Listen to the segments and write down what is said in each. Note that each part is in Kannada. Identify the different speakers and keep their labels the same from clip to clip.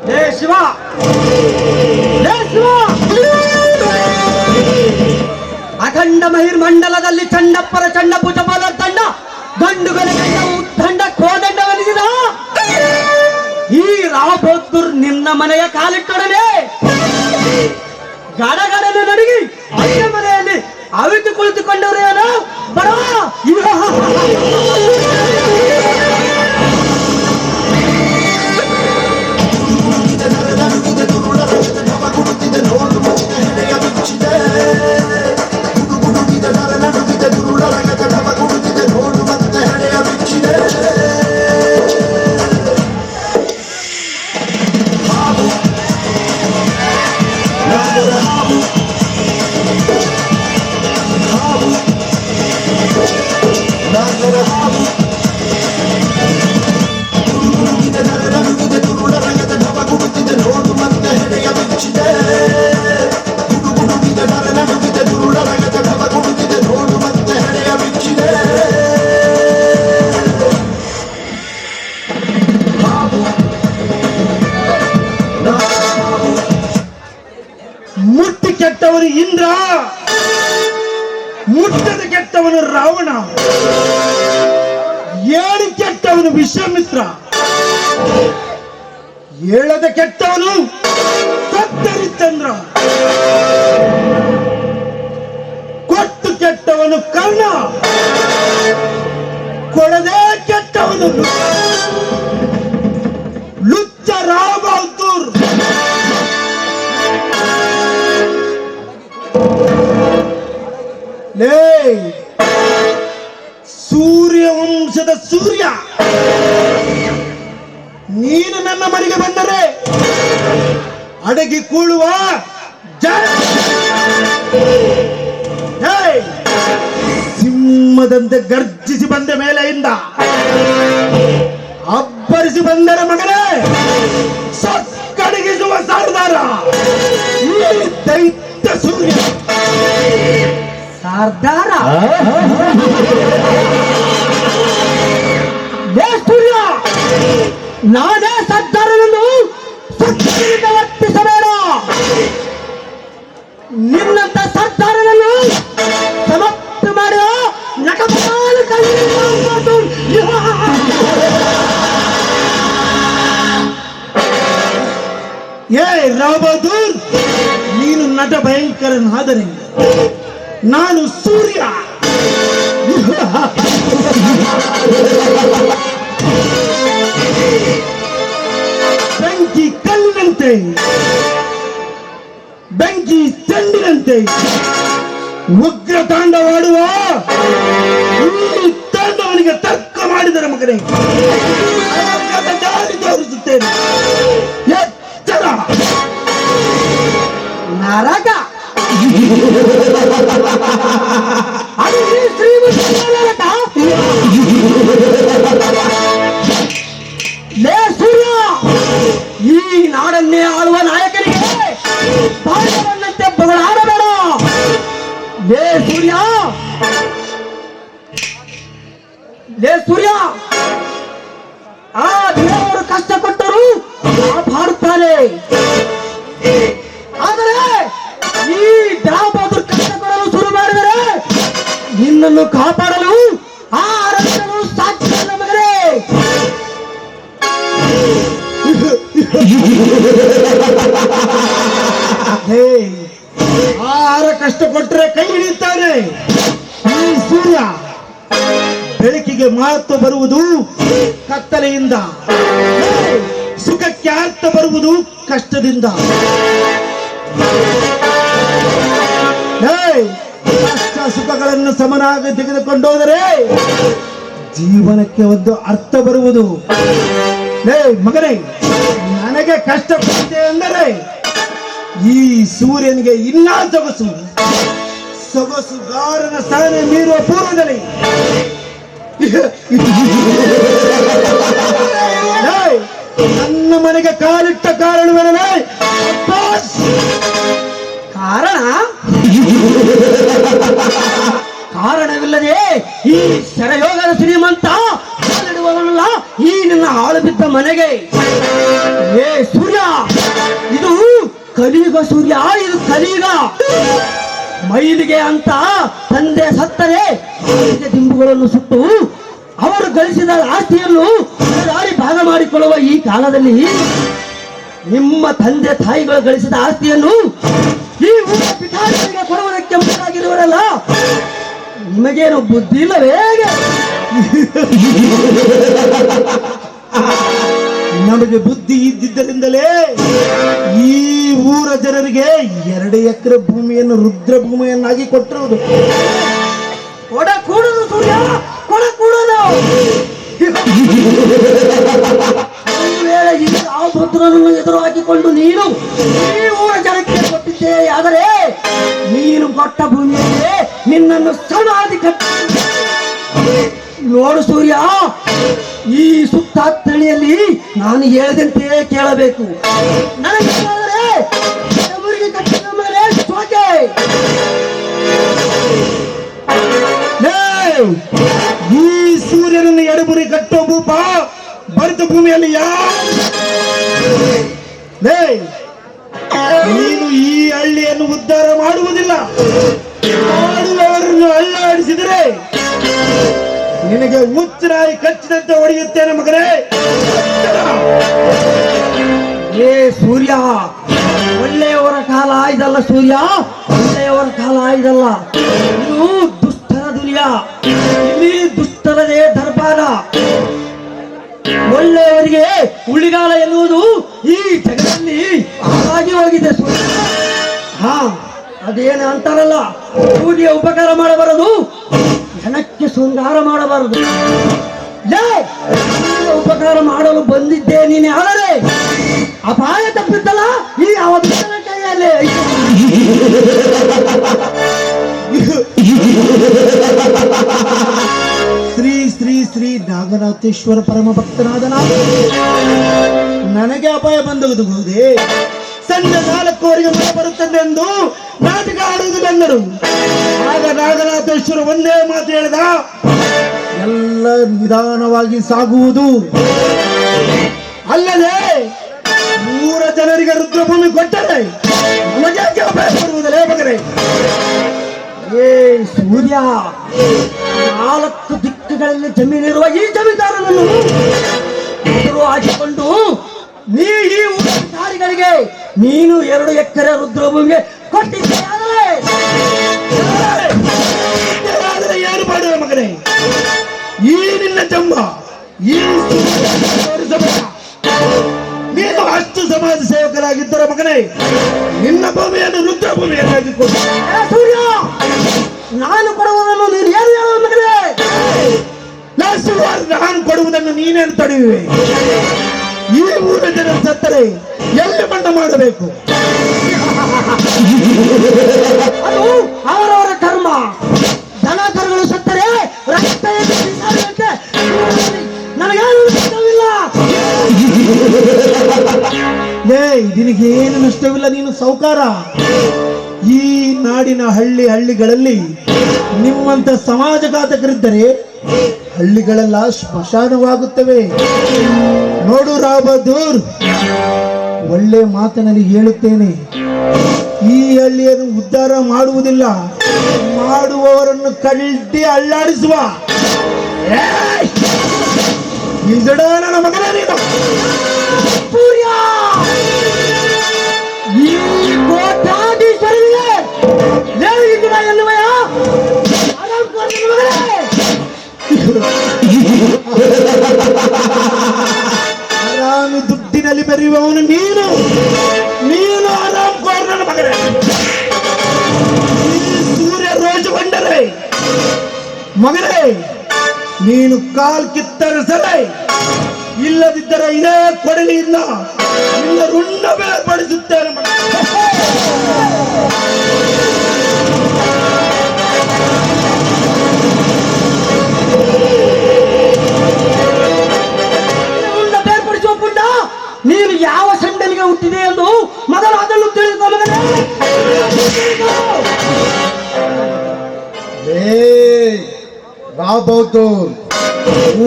Speaker 1: ಲೇ ಶಿವ, ಲೇ ಶಿವ, ಅಖಂಡ ಮಹಿರ್ಮಂಡಲದಲ್ಲಿ ಚಂಡಪ್ಪರ ಚಂಡ ಭುಜಬಲ ತಂಡ ಗಂಡುಗಳ ತಂಡ ಕೋದಂಡವನಿಸಿದ ಈ ರಾವ್ ಬಹದ್ದೂರ್ ನಿನ್ನ ಮನೆಯ ಕಾಲಿಟ್ಟೊಡನೆ ಗಡಗಡನೆ ನಡುಗಿ ಅಯ್ಯ ಮನೆಯಲ್ಲಿ ಅವಿತು ಕುಳಿತುಕೊಂಡವರು ಏನು ಬಡ
Speaker 2: ಮುಟ್ಟಿ ಕೆಟ್ಟವನು ಇಂದ್ರ, ಮುಟ್ಟದ ಕೆಟ್ಟವನು ರಾವಣ, ಏಳಿ ಕೆಟ್ಟವನು ವಿಶ್ವಾಮಿತ್ರ, ಏಳದ ಕೆಟ್ಟವನು ಕತ್ತರಿಚಂದ್ರ, ಕೊಟ್ಟು ಕೆಟ್ಟವನು ಕರ್ಣ, ಕೊಡದೆ ಕೆಟ್ಟವನು ಲುಚ್ಚ ರಾವ್ ಬಹದ್ದೂರ್. ಲೇ ಸೂರ್ಯ ವಂಶದ ಸೂರ್ಯ, ನೀನು ನನ್ನ ಮನೆಗೆ ಬಂದರೆ ಅಡಗಿ ಕೂಳುವ ಸಿಂಹದಂತೆ ಗರ್ಜಿಸಿ ಬಂದ ಮೇಲೆಯಿಂದ ಅಬ್ಬರಿಸಿ ಬಂದರೆ ಮಗನೇ ಸಕ್ಕಡಗಿಸುವ ಸರ್ದಾರ ಈ ದೈತ್ಯ ಸೂರ್ಯ.
Speaker 1: ಸರ್ದಾರ ಸೂರ್ಯ, ನಾನೇ ಸರ್ದಾರನನ್ನು ಸತ್ಯದಿಂದ ವರ್ತಿಸಬೇಡ. ನಿನ್ನಂತ ಸರ್ದಾರನನ್ನು ಸಮಾಪ್ತಿ ಮಾಡುವ ನಕಪಾಲ
Speaker 2: ಏ ರಾವ್ ಬಹದ್ದೂರ್, ನೀನು ನಟ ಭಯಂಕರನಾದರೆ ನಾನು ಸೂರ್ಯ. ಬೆಂಕಿ ಕಲ್ಲಿನಂತೆ, ಬೆಂಕಿ ಚೆಂಡಿನಂತೆ ಉಗ್ರ ತಾಂಡವಾಡುವ ಈ ತಾಂಡವನಿಗೆ ತರ್ಕ ಮಾಡಿದರೆ ಮಗನೇ ದಾರಿ ತೋರಿಸುತ್ತೇನೆ. ಎಚ್ಚರ.
Speaker 1: ನರಕ ಲೇ ಸೂರ್ಯ, ಈ ನಾಡನ್ನೇ ಆಳುವ ನಾಯಕನಿಗೆ ಬಾಳವನ್ನಂತೆ ಬಗಳಾಡಬೇಡ. ಲೇ ಸೂರ್ಯ, ಲೇ ಸೂರ್ಯ, ಆ ದೇವರು ಕಷ್ಟ ಕೊಟ್ಟರು ಕಾಪಾಡುತ್ತಾರೆ. ಆದರೆ ಈ ರಾವ್ ಬಹದ್ದೂರ್ ಕಷ್ಟ ಕೊಡಲು ಶುರು ಮಾಡಿದರೆ ನಿನ್ನನ್ನು ಕಾಪಾಡಲು ಆ ಅರಸನು ಸಾಧ್ಯವಿಲ್ಲ ಮಗನೇ.
Speaker 2: ಆಹಾರ ಕಷ್ಟ ಕೊಟ್ಟರೆ ಕೈ ಹಿಡಿಯುತ್ತಾನೆ ಈ ಸೂರ್ಯ. ಬೆಳಕಿಗೆ ಮಹತ್ವ ಬರುವುದು ಕತ್ತಲೆಯಿಂದ, ಸುಖಕ್ಕೆ ಅರ್ಥ ಬರುವುದು ಕಷ್ಟದಿಂದ. ಕಷ್ಟ ಸುಖಗಳನ್ನು ಸಮನಾಗಿ ತೆಗೆದುಕೊಂಡೋದರೆ ಜೀವನಕ್ಕೆ ಒಂದು ಅರ್ಥ ಬರುವುದು. ಮಗನೇ, ನನಗೆ ಕಷ್ಟ ಬರುತ್ತೆ ಎಂದರೆ ಈ ಸೂರ್ಯನಿಗೆ ಇನ್ನ ಸೊಗಸು, ಸೊಗಸುಗಾರನ ಸ್ಥಾನ ಮೀರುವ ಪೂರ್ವದಲ್ಲಿ ನನ್ನ ಮನೆಗೆ ಕಾಲಿಟ್ಟ ಕಾರಣವೇನೇ?
Speaker 1: ಕಾರಣ ಕಾರಣವಿಲ್ಲದೆ ಈ ಶರಯೋಗದ ಶ್ರೀಮಂತ ಕಾಲಿಡುವವನಲ್ಲ ಈ ನಿನ್ನ ಹಾಳು ಬಿದ್ದ ಮನೆಗೆ. ಏ ಸೂರ್ಯ, ಕಲಿಯುಗ ಸೂರ್ಯ, ಇದು ಕಲಿಯುಗ. ಮೈಲಿಗೆ ಅಂತ ತಂದೆ ಸತ್ತರೆ ಮೈಲಿಗೆ ದಿಂಬುಗಳನ್ನು ಸುಟ್ಟು ಅವರು ಗಳಿಸಿದ ಆಸ್ತಿಯನ್ನು ದಾರಿ ಭಾಗ ಮಾಡಿಕೊಳ್ಳುವ ಈ ಕಾಲದಲ್ಲಿ ನಿಮ್ಮ ತಂದೆ ತಾಯಿಗಳು ಗಳಿಸಿದ ಆಸ್ತಿಯನ್ನು ಈ ಊರ ಪಿತಾರಿಗೆ ಕೊಡುವುದಕ್ಕೆ ಮುಂದಾಗಿರುವರಲ್ಲ, ನಿಮಗೇನು ಬುದ್ಧಿ ಇಲ್ಲವೇ?
Speaker 2: ನಮಗೆ ಬುದ್ಧಿ ಇದ್ದಿದ್ದರಿಂದಲೇ ಈ ಊರ ಜನರಿಗೆ 2 ಎಕರೆ ಭೂಮಿಯನ್ನು ರುದ್ರ ಭೂಮಿಯನ್ನಾಗಿ ಕೊಟ್ಟಿರುವುದು.
Speaker 1: ಕೊಡ ಕೂಡದು ಸೂರ್ಯ, ಕೊಡ ಕೂಡದು. ಒಂದು ವೇಳೆ ಈ ಯಾವ ಪುತ್ರನನ್ನು ಎದುರು ಹಾಕಿಕೊಂಡು ನೀನು ಈ ಊರ ಜನಕ್ಕೆ ಕೊಟ್ಟಿದ್ದೆ ಆದರೆ ನೀನು ಕೊಟ್ಟ ಭೂಮಿಯಲ್ಲಿ ನಿನ್ನನ್ನು ಸಮಾಧಿ ಕಟ್ಟಿ ನೋಡು ಸೂರ್ಯ. ಈ ಸುತ್ತ ತಳಿಯಲ್ಲಿ ನಾನು ಹೇಳಿದಂತೆ ಕೇಳಬೇಕು. ನನಗೆ ಕಟ್ಟಿದ ಮೇಲೆ ಸೋಕೆ.
Speaker 2: ಈ ಸೂರ್ಯನನ್ನು ಎಡಬುರಿ ಕಟ್ಟೋ ಭೂಪ ಭರತ ಭೂಮಿಯಲ್ಲಿ ನೀನು ಈ ಹಳ್ಳಿಯನ್ನು ಉದ್ಧಾರ ಮಾಡುವುದಿಲ್ಲ. ಮಾಡುವವರನ್ನು ಅಲ್ಲಾಡಿಸಿದರೆ ನಿನಗೆ ಹುಚ್ಚರಾಯಿ ಕಚ್ಚಿದಂತೆ ಹೊಡೆಯುತ್ತೇನೆ ಮಗನೇ.
Speaker 1: ಏ ಸೂರ್ಯ, ಒಳ್ಳೆಯವರ ಕಾಲ ಇದಲ್ಲ ಸೂರ್ಯ, ಒಳ್ಳೆಯವರ ಕಾಲ ಇದಲ್ಲ. ಇದು ದುಷ್ಟರ ದುನಿಯಾ, ಇಲ್ಲಿ ದುಷ್ಟರದೇ ದರ್ಬಾರ. ಒಳ್ಳೆಯವರಿಗೆ ಉಳಿಗಾಲ ಎನ್ನುವುದು ಈ ಜಗದಲ್ಲಿ ಹಾಗಾಗಿ ಹೋಗಿದೆ ಸೂರ್ಯ. ಹಾ, ಅದೇನು ಅಂತಾರಲ್ಲ, ಸೂರ್ಯ ಉಪಕಾರ ಮಾಡಬಾರದು, ಜನಕ್ಕೆ ಶೃಂಗಾರ ಮಾಡಬಾರದು. ಉಪಕಾರ ಮಾಡಲು ಬಂದಿದ್ದೆ ನೀನೆ, ಆದರೆ ಅಪಾಯ ತಪ್ಪಿದ್ದಲ್ಲ ಈ ಅವಧಿ ಕೈಯಲ್ಲಿ.
Speaker 2: ಶ್ರೀ ಶ್ರೀ ಶ್ರೀ ನಾಗನಾಥೇಶ್ವರ ಪರಮ ಭಕ್ತನಾದ ನಾನು ನನಗೆ ಅಪಾಯ ಬಂದೊದಗುವುದೇ? ಸಂಜೆ 4 ಮಳೆ ಬರುತ್ತದೆ ಎಂದು ನಾಟಕ ಆಡುವುದಿಲ್ಲೆಂದರು. ಆಗ ನಾಗನಾಥೇಶ್ವರ ಒಂದೇ ಮಾತು ಹೇಳಿದ, ಎಲ್ಲ ನಿಧಾನವಾಗಿ ಸಾಗುವುದು. ಅಲ್ಲದೆ 3 ಜನರಿಗೆ ರುದ್ರಭೂಮಿ ಕೊಟ್ಟರೆ ನಮಗೆ ಅಪಾಯ ಬರುವುದಲ್ಲೇ ಮಗನೇ?
Speaker 1: ಏ ಸೂರ್ಯ, 4 ದಿಕ್ಕುಗಳಲ್ಲಿ ಜಮೀನಿರುವ ಈ ಜಮೀನ್ದಾರನನ್ನು ಎದುರು ಹಾಕಿಕೊಂಡು ನೀ ಈ ಊರಿಗಳಿಗೆ ನೀನು 2 ಎಕರೆ ರುದ್ರಭೂಮಿಗೆ ಕೊಟ್ಟಿದ್ದೆ.
Speaker 2: ಆದರೆ ಏನು ಮಾಡುವ ಮಗನೇ? ಈ ನಿನ್ನ ಜಂಬ ಈ ನೀನು ಅಷ್ಟು ಸಮಾಜ ಸೇವಕರಾಗಿದ್ದರ ಮಗನೇ, ನಿನ್ನ ಭೂಮಿಯನ್ನು ರುದ್ರ ಭೂಮಿಯನ್ನಾಗಿ ಕೊಡು.
Speaker 1: ಸೂರ್ಯ, ನಾನು ಕೊಡುವುದನ್ನು ನೀನು ಏನು ಹೇಳುವ ಮಗನೇ?
Speaker 2: ನಾನು ಕೊಡುವುದನ್ನು ನೀನೇನು ತಡೆಯುವೆ? ಈ ಊರ ಜನ ಸತ್ತರೆ ಎಲ್ಲಿ ಮಣ್ಣ ಮಾಡಬೇಕು?
Speaker 1: ಅದು ಅವರವರ ಕರ್ಮ. ದನ ಕರುಗಳು ಸತ್ತರೆ ರಕ್ತ ನನಗೇನು ಇಷ್ಟವಿಲ್ಲ.
Speaker 2: ನಿನಗೇನು ನಷ್ಟವಿಲ್ಲ, ನೀನು ಸೌಕಾರ. ಈ ನಾಡಿನ ಹಳ್ಳಿಗಳಲ್ಲಿ ನಿಮ್ಮಂತ ಸಮಾಜಘಾತಕರಿದ್ದರೆ ಹಳ್ಳಿಗಳೆಲ್ಲ ಸ್ಮಶಾನವಾಗುತ್ತವೆ. ನೋಡು ರಾವ್ ಬಹದ್ದೂರ್, ಒಳ್ಳೆ ಮಾತಿನಲ್ಲಿ ಹೇಳುತ್ತೇನೆ, ಈ ಹಳ್ಳಿಯನ್ನು ಉದ್ಧಾರ ಮಾಡುವುದಿಲ್ಲ, ಮಾಡುವವರನ್ನು ಕಡ್ಡಿ ಅಲ್ಲಾಡಿಸುವ. ನನ್ನ ಮಗನೇ ನೀನು.
Speaker 1: ಸೂರ್ಯ, ಈ ಕೋಟ್ಯಾಧೀಶ್ವರನಿಗೆ ಎನ್ನುವಯ
Speaker 2: ಆರಾಮಿ ದುಡ್ಡಿನಲ್ಲಿ ಬೆರೆಯುವವನು ನೀನು. ನೀನು ಆರಾಮ್ ಕೋರ್ ನನ್ನ ಮಗನೇ. ಸೂರ್ಯ ರೋಜಗೊಂಡರೆ ಮಗನೇ, ನೀನು ಕಾಲ್ ಕಿತ್ತರೆ ಸರಿ, ಇಲ್ಲದಿದ್ದರೆ ಇದೇ ಕೊಡಲಿಯಿಂದ ನಿನ್ನ ರುಂಡ ಬೇರ್ಪಡಿಸುತ್ತೇನೆ.
Speaker 1: ಬೇರ್ಪಡಿಸುವ ಪುಂಡ, ನೀನು ಯಾವ ಸಂಡಲಿಗೆ ಹುಟ್ಟಿದೆ ಎಂದು ಮೊದಲು ಅದನ್ನು ತಿಳಿದುಕೋ ಮಗನೇ.
Speaker 2: ರಾವ್ ಬಹದ್ದೂರ್,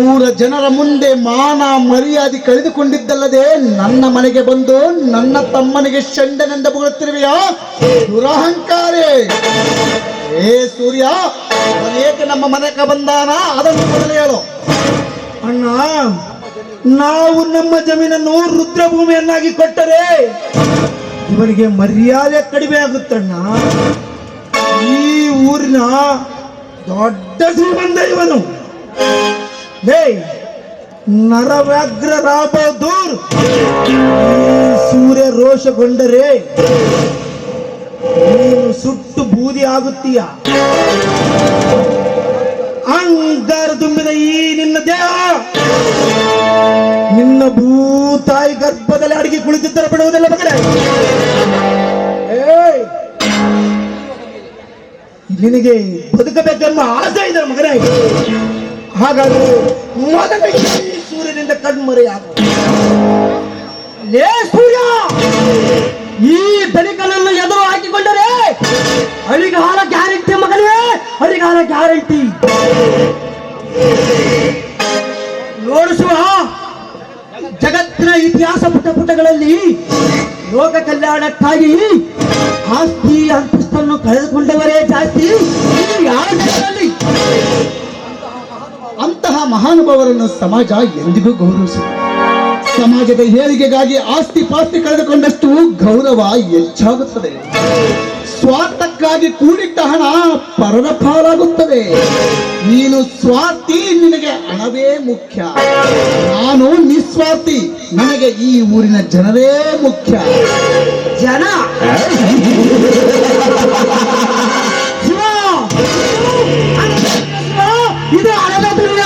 Speaker 2: ಊರ ಜನರ ಮುಂದೆ ಮಾನ ಮರ್ಯಾದೆ ಕಳೆದುಕೊಂಡಿದ್ದಲ್ಲದೆ ನನ್ನ ಮನೆಗೆ ಬಂದು ನನ್ನ ತಮ್ಮನಿಗೆ ಷಂಡನೆಂದ ಬರುತ್ತಿರುವೆಯಾ ದುರಹಂಕಾರಿ. ಏ ಸೂರ್ಯ, ಅವನೇಕೆ ನಮ್ಮ ಮನೆಗೆ ಬಂದಾನ ಅದನ್ನು ಮೊದಲು ಹೇಳು.
Speaker 3: ಅಣ್ಣ, ನಾವು ನಮ್ಮ ಜಮೀನನ್ನು ರುದ್ರಭೂಮಿಯನ್ನಾಗಿ ಕೊಟ್ಟರೆ ಇವನಿಗೆ ಮರ್ಯಾದೆ ಕಡಿಮೆ ಆಗುತ್ತಣ್ಣ. ಈ ಊರಿನ ದೊಡ್ಡ ಶ್ರೀಮಂತ ಇವನು. ಲೇ ನರವ್ಯಾಘ್ರ ರಾಬಹದ್ದೂರ್, ಸೂರ್ಯ ರೋಷಗೊಂಡರೆ ನೀನು ಸುಟ್ಟು ಬೂದಿ ಆಗುತ್ತೀಯ. ಅಂಗಾರ ತುಂಬಿದ ಈ ನಿನ್ನ ದೇಹ ನಿನ್ನ ಭೂತಾಯಿ ಗರ್ಭದಲ್ಲಿ ಅಡಿಗೆ ಕುಳಿತಿದ್ದರೆ ಬಿಡುವುದಿಲ್ಲ ಮಗನೇ. ಏಯ್, ನಿನಗೆ ಬದುಕಬೇಕೆಂಬ ಆಸೆ ಇದೆ ಮಗನೇ. ಹಾಗಾದ್ರೆ ಮೊದಲ ಈ ಸೂರ್ಯನಿಂದ ಕಣ್ಮರೆಯಾಗು.
Speaker 1: ಲೇ ಸೂರ್ಯ, ಈ ಬೆಳಕನ್ನು ಎದುರು ಹಾಕಿಕೊಂಡರೆ ಅಳಿಗಾಲ ಗ್ಯಾರಂಟಿ ಮಗನೇ, ಅಳಿಗಾಲ ಗ್ಯಾರಂಟಿ. ನೋಡು ಶಿವ, ಜಗತ್ತಿನ ಇತಿಹಾಸ ಪುಟಗಳಲ್ಲಿ ಲೋಕ ಕಲ್ಯಾಣಕ್ಕಾಗಿ ಆಸ್ತಿ ಅಂತಸ್ತನ್ನು ಕಳೆದುಕೊಂಡವರೇ ಜಾಸ್ತಿ ಯಾವ ಜಗತ್ತಲ್ಲಿ.
Speaker 2: ಅಂತಹ ಮಹಾನುಭಾವರನ್ನು ಸಮಾಜ ಎಂದಿಗೂ ಗೌರವಿಸಿದೆ. ಸಮಾಜದ ಏಳಿಗೆಗಾಗಿ ಆಸ್ತಿ ಪಾಸ್ತಿ ಕಳೆದುಕೊಂಡಷ್ಟು ಗೌರವ ಹೆಚ್ಚಾಗುತ್ತದೆ. ಸ್ವಾರ್ಥಕ್ಕಾಗಿ ಕೂಡಿಟ್ಟ ಹಣ ಪರರ ಪಾಲಾಗುತ್ತದೆ. ನೀನು ಸ್ವಾರ್ಥಿ, ನಿನಗೆ ಹಣವೇ ಮುಖ್ಯ. ನಾನು ನಿಸ್ವಾರ್ಥಿ, ನನಗೆ ಈ ಊರಿನ ಜನರೇ ಮುಖ್ಯ.
Speaker 1: ಜನ ಶಿವ, ಇದು ಹಣದ ದುರ್ಯ.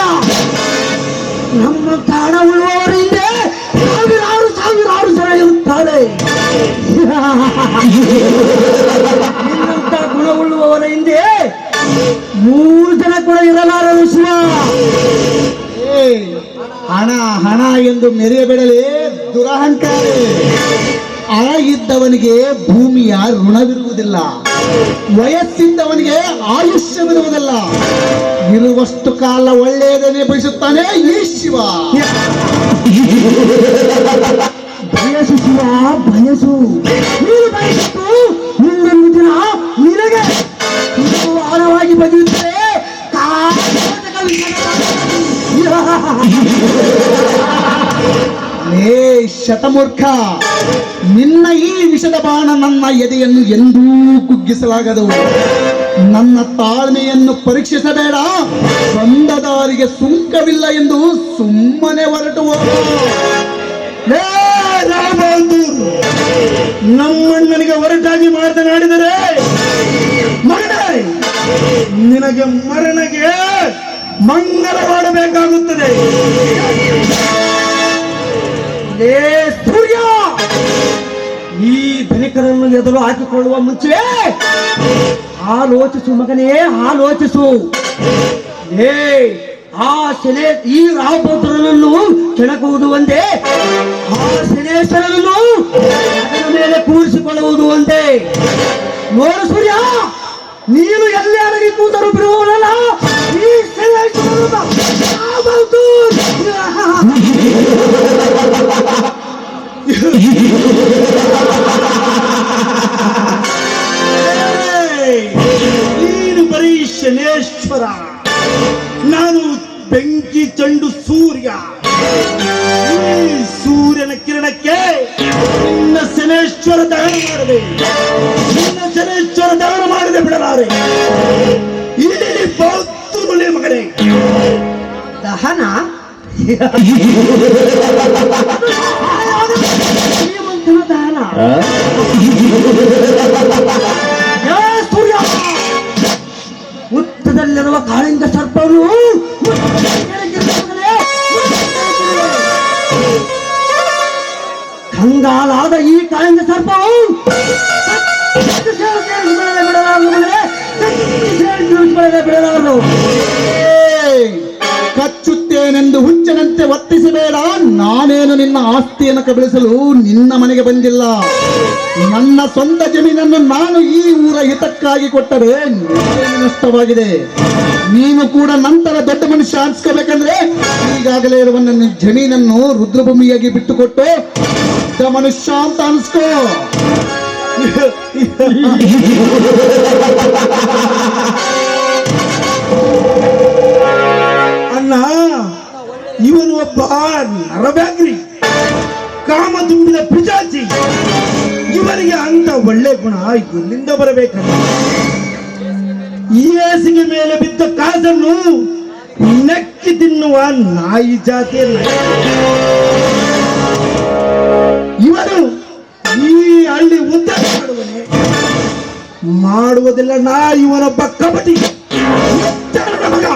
Speaker 1: ನಮ್ಮ ತಾಣ ಉಳುವವರ ಹಿಂದೆ ಸಾವಿರಾರು ಸಾವಿರಾರು ಜನ ಇರುತ್ತಾರೆ. ನಿನ್ನಂತ ಗುಣವುಳ್ಳುವವರ ಹಿಂದೆ 3 ಜನ ಕೂಡ ಇರಲಾರರು ಶಿವ.
Speaker 2: ಹಣ ಹಣ ಎಂದು ಮೆರೆಯಬೇಡಲೇ ದುರಹಂಕಾರಿ. ಹಣ ಇದ್ದವನಿಗೆ ಭೂಮಿಯ ಋಣವಿರುವುದಿಲ್ಲ, ವಯಸ್ಸಿದ್ದವನಿಗೆ ಆಯುಷ್ಯವಿರುವುದಿಲ್ಲ. ಇರುವಷ್ಟು ಕಾಲ ಒಳ್ಳೆಯದನ್ನೇ ಬಯಸುತ್ತಾನೆ ಈ ಶಿವ.
Speaker 1: ಬಯಸು ಶಿವ, ಬಯಸು. ನೀನು ಬಯಸಿದ್ದು ಮುಂದೊಂದು ದಿನ ನಿನಗೆ ಆಳವಾಗಿ ಬಗೆಯುತ್ತದೆ.
Speaker 2: ಲೇ ಶತಮೂರ್ಖ, ನಿನ್ನ ಈ ವಿಷದ ಬಾಣ ನನ್ನ ಎದೆಯನ್ನು ಎಂದೂ ಕುಗ್ಗಿಸಲಾಗದು. ನನ್ನ ತಾಳ್ಮೆಯನ್ನು ಪರೀಕ್ಷಿಸಬೇಡ. ಬಂದ ದಾರಿಗೆ ಸುಂಕವಿಲ್ಲ ಎಂದು ಸುಮ್ಮನೆ ಹೊರಟು ಹೋಗು.
Speaker 3: ಲೇ ರಾಬಹದ್ದೂರ್, ನಮ್ಮಣ್ಣನಿಗೆ ಹೊರಟಾಗಿ ಮಾತನಾಡಿದರೆ ಮಗನೇ, ನಿನಗೆ ಮರಣಗೆ ಮಂಗಲ ಮಾಡಬೇಕಾಗುತ್ತದೆ.
Speaker 1: ಲೇ ಸೂರ್ಯ, ಈ ಧನಿಕರನ್ನು ಎದುರು ಹಾಕಿಕೊಳ್ಳುವ ಮುಂಚೆ ಆಲೋಚಿಸು ಮಗನೇ, ಆಲೋಚಿಸು. ಏ ಆ ಶನೇ ಈ ರಾಮಭದ್ರನನ್ನು ಕೆಣಕುವುದು ಒಂದೇ, ಆ ಶನೇಶ್ವರನನ್ನು ಅದರ ಮೇಲೆ ಕೂರಿಸಿಕೊಳ್ಳುವುದು ಒಂದೇ. ನೋಡು ಸೂರ್ಯ, ನೀನು ಎಲ್ಲಿ ಅಡಗಿ ಕೂತರು ಬಿಡುವವನಲ್ಲ ಈ ಶನೇಶ್ವರನ ರಾಮಭದ್ರನ್.
Speaker 3: ನೀನು ಬರೀ ಶನೇಶ್ವರ, ನಾನು ಬೆಂಕಿ ಚೆಂಡು ಸೂರ್ಯ. ಈ ಸೂರ್ಯನ ಕಿರಣಕ್ಕೆ ನಿನ್ನ ಶನೇಶ್ವರ ದಹನ ಮಾಡದೆ, ನಿನ್ನ ಶನೇಶ್ವರ ದಹನ ಮಾಡದೆ ಬಿಡಲಾರೆ. ಇಲ್ಲಿ ಬೌದ್ಧನುಲೆ ಮಗನೇ.
Speaker 1: ದಹನ ಶ್ರೀಮಂತನ ದಹನ. ಸೂರ್ಯ, ಹುತ್ತದಲ್ಲಿರುವ ಕಾಳಿಂಗ ಸರ್ಪವು ಕಂಗಾಲಾದ ಈ ಕಾಳಿಂಗ ಸರ್ಪವು ಬಿಡಲಾರದು.
Speaker 2: ಕಚ್ಚುತ್ತೇನೆಂದು ಹುಚ್ಚನಂತೆ ವರ್ತಿಸಬೇಡ. ನಾನೇನು ನಿನ್ನ ಆಸ್ತಿಯನ್ನು ಕಬಳಿಸಲು ನಿನ್ನ ಮನೆಗೆ ಬಂದಿಲ್ಲ. ನನ್ನ ಸ್ವಂತ ಜಮೀನನ್ನು ನಾನು ಈ ಊರ ಹಿತಕ್ಕಾಗಿ ಕೊಟ್ಟರೆ ನಿನಗೇನು ನಷ್ಟವಾಗಿದೆ? ನೀನು ಕೂಡ ನಂತರ ದೊಡ್ಡ ಮನುಷ್ಯ ಅನ್ಸ್ಕೋಬೇಕಂದ್ರೆ ಈಗಾಗಲೇ ಇರುವ ನನ್ನ ಜಮೀನನ್ನು ರುದ್ರಭೂಮಿಯಾಗಿ ಬಿಟ್ಟುಕೊಟ್ಟು ದೊಡ್ಡ ಮನುಷ್ಯ ಅಂತ ಅನ್ಸ್ಕೋ.
Speaker 3: ಅಣ್ಣ, ಇವನು ಒಬ್ಬ ನರವ್ಯಾಗ್ರಿ, ಕಾಮ ತುಂಬಿದ ಪಿಶಾಚಿ. ಇವರಿಗೆ ಅಂತ ಒಳ್ಳೆ ಗುಣ ಎಲ್ಲಿಂದ ಬರಬೇಕಲ್ಲ? ಈ ಏಸಿಗೆ ಮೇಲೆ ಬಿದ್ದ ಕಾಸನ್ನು ನೆಕ್ಕಿ ತಿನ್ನುವ ನಾಯಿ ಜಾತಿಯ ಇವನು ಈ ಹಳ್ಳಿ ಉದ್ಧಾರ ಮಾಡುವುದಿಲ್ಲ. ನಾ ಇವನೊಬ್ಬ ಕಬಡ್ಡಿ ಮಗ.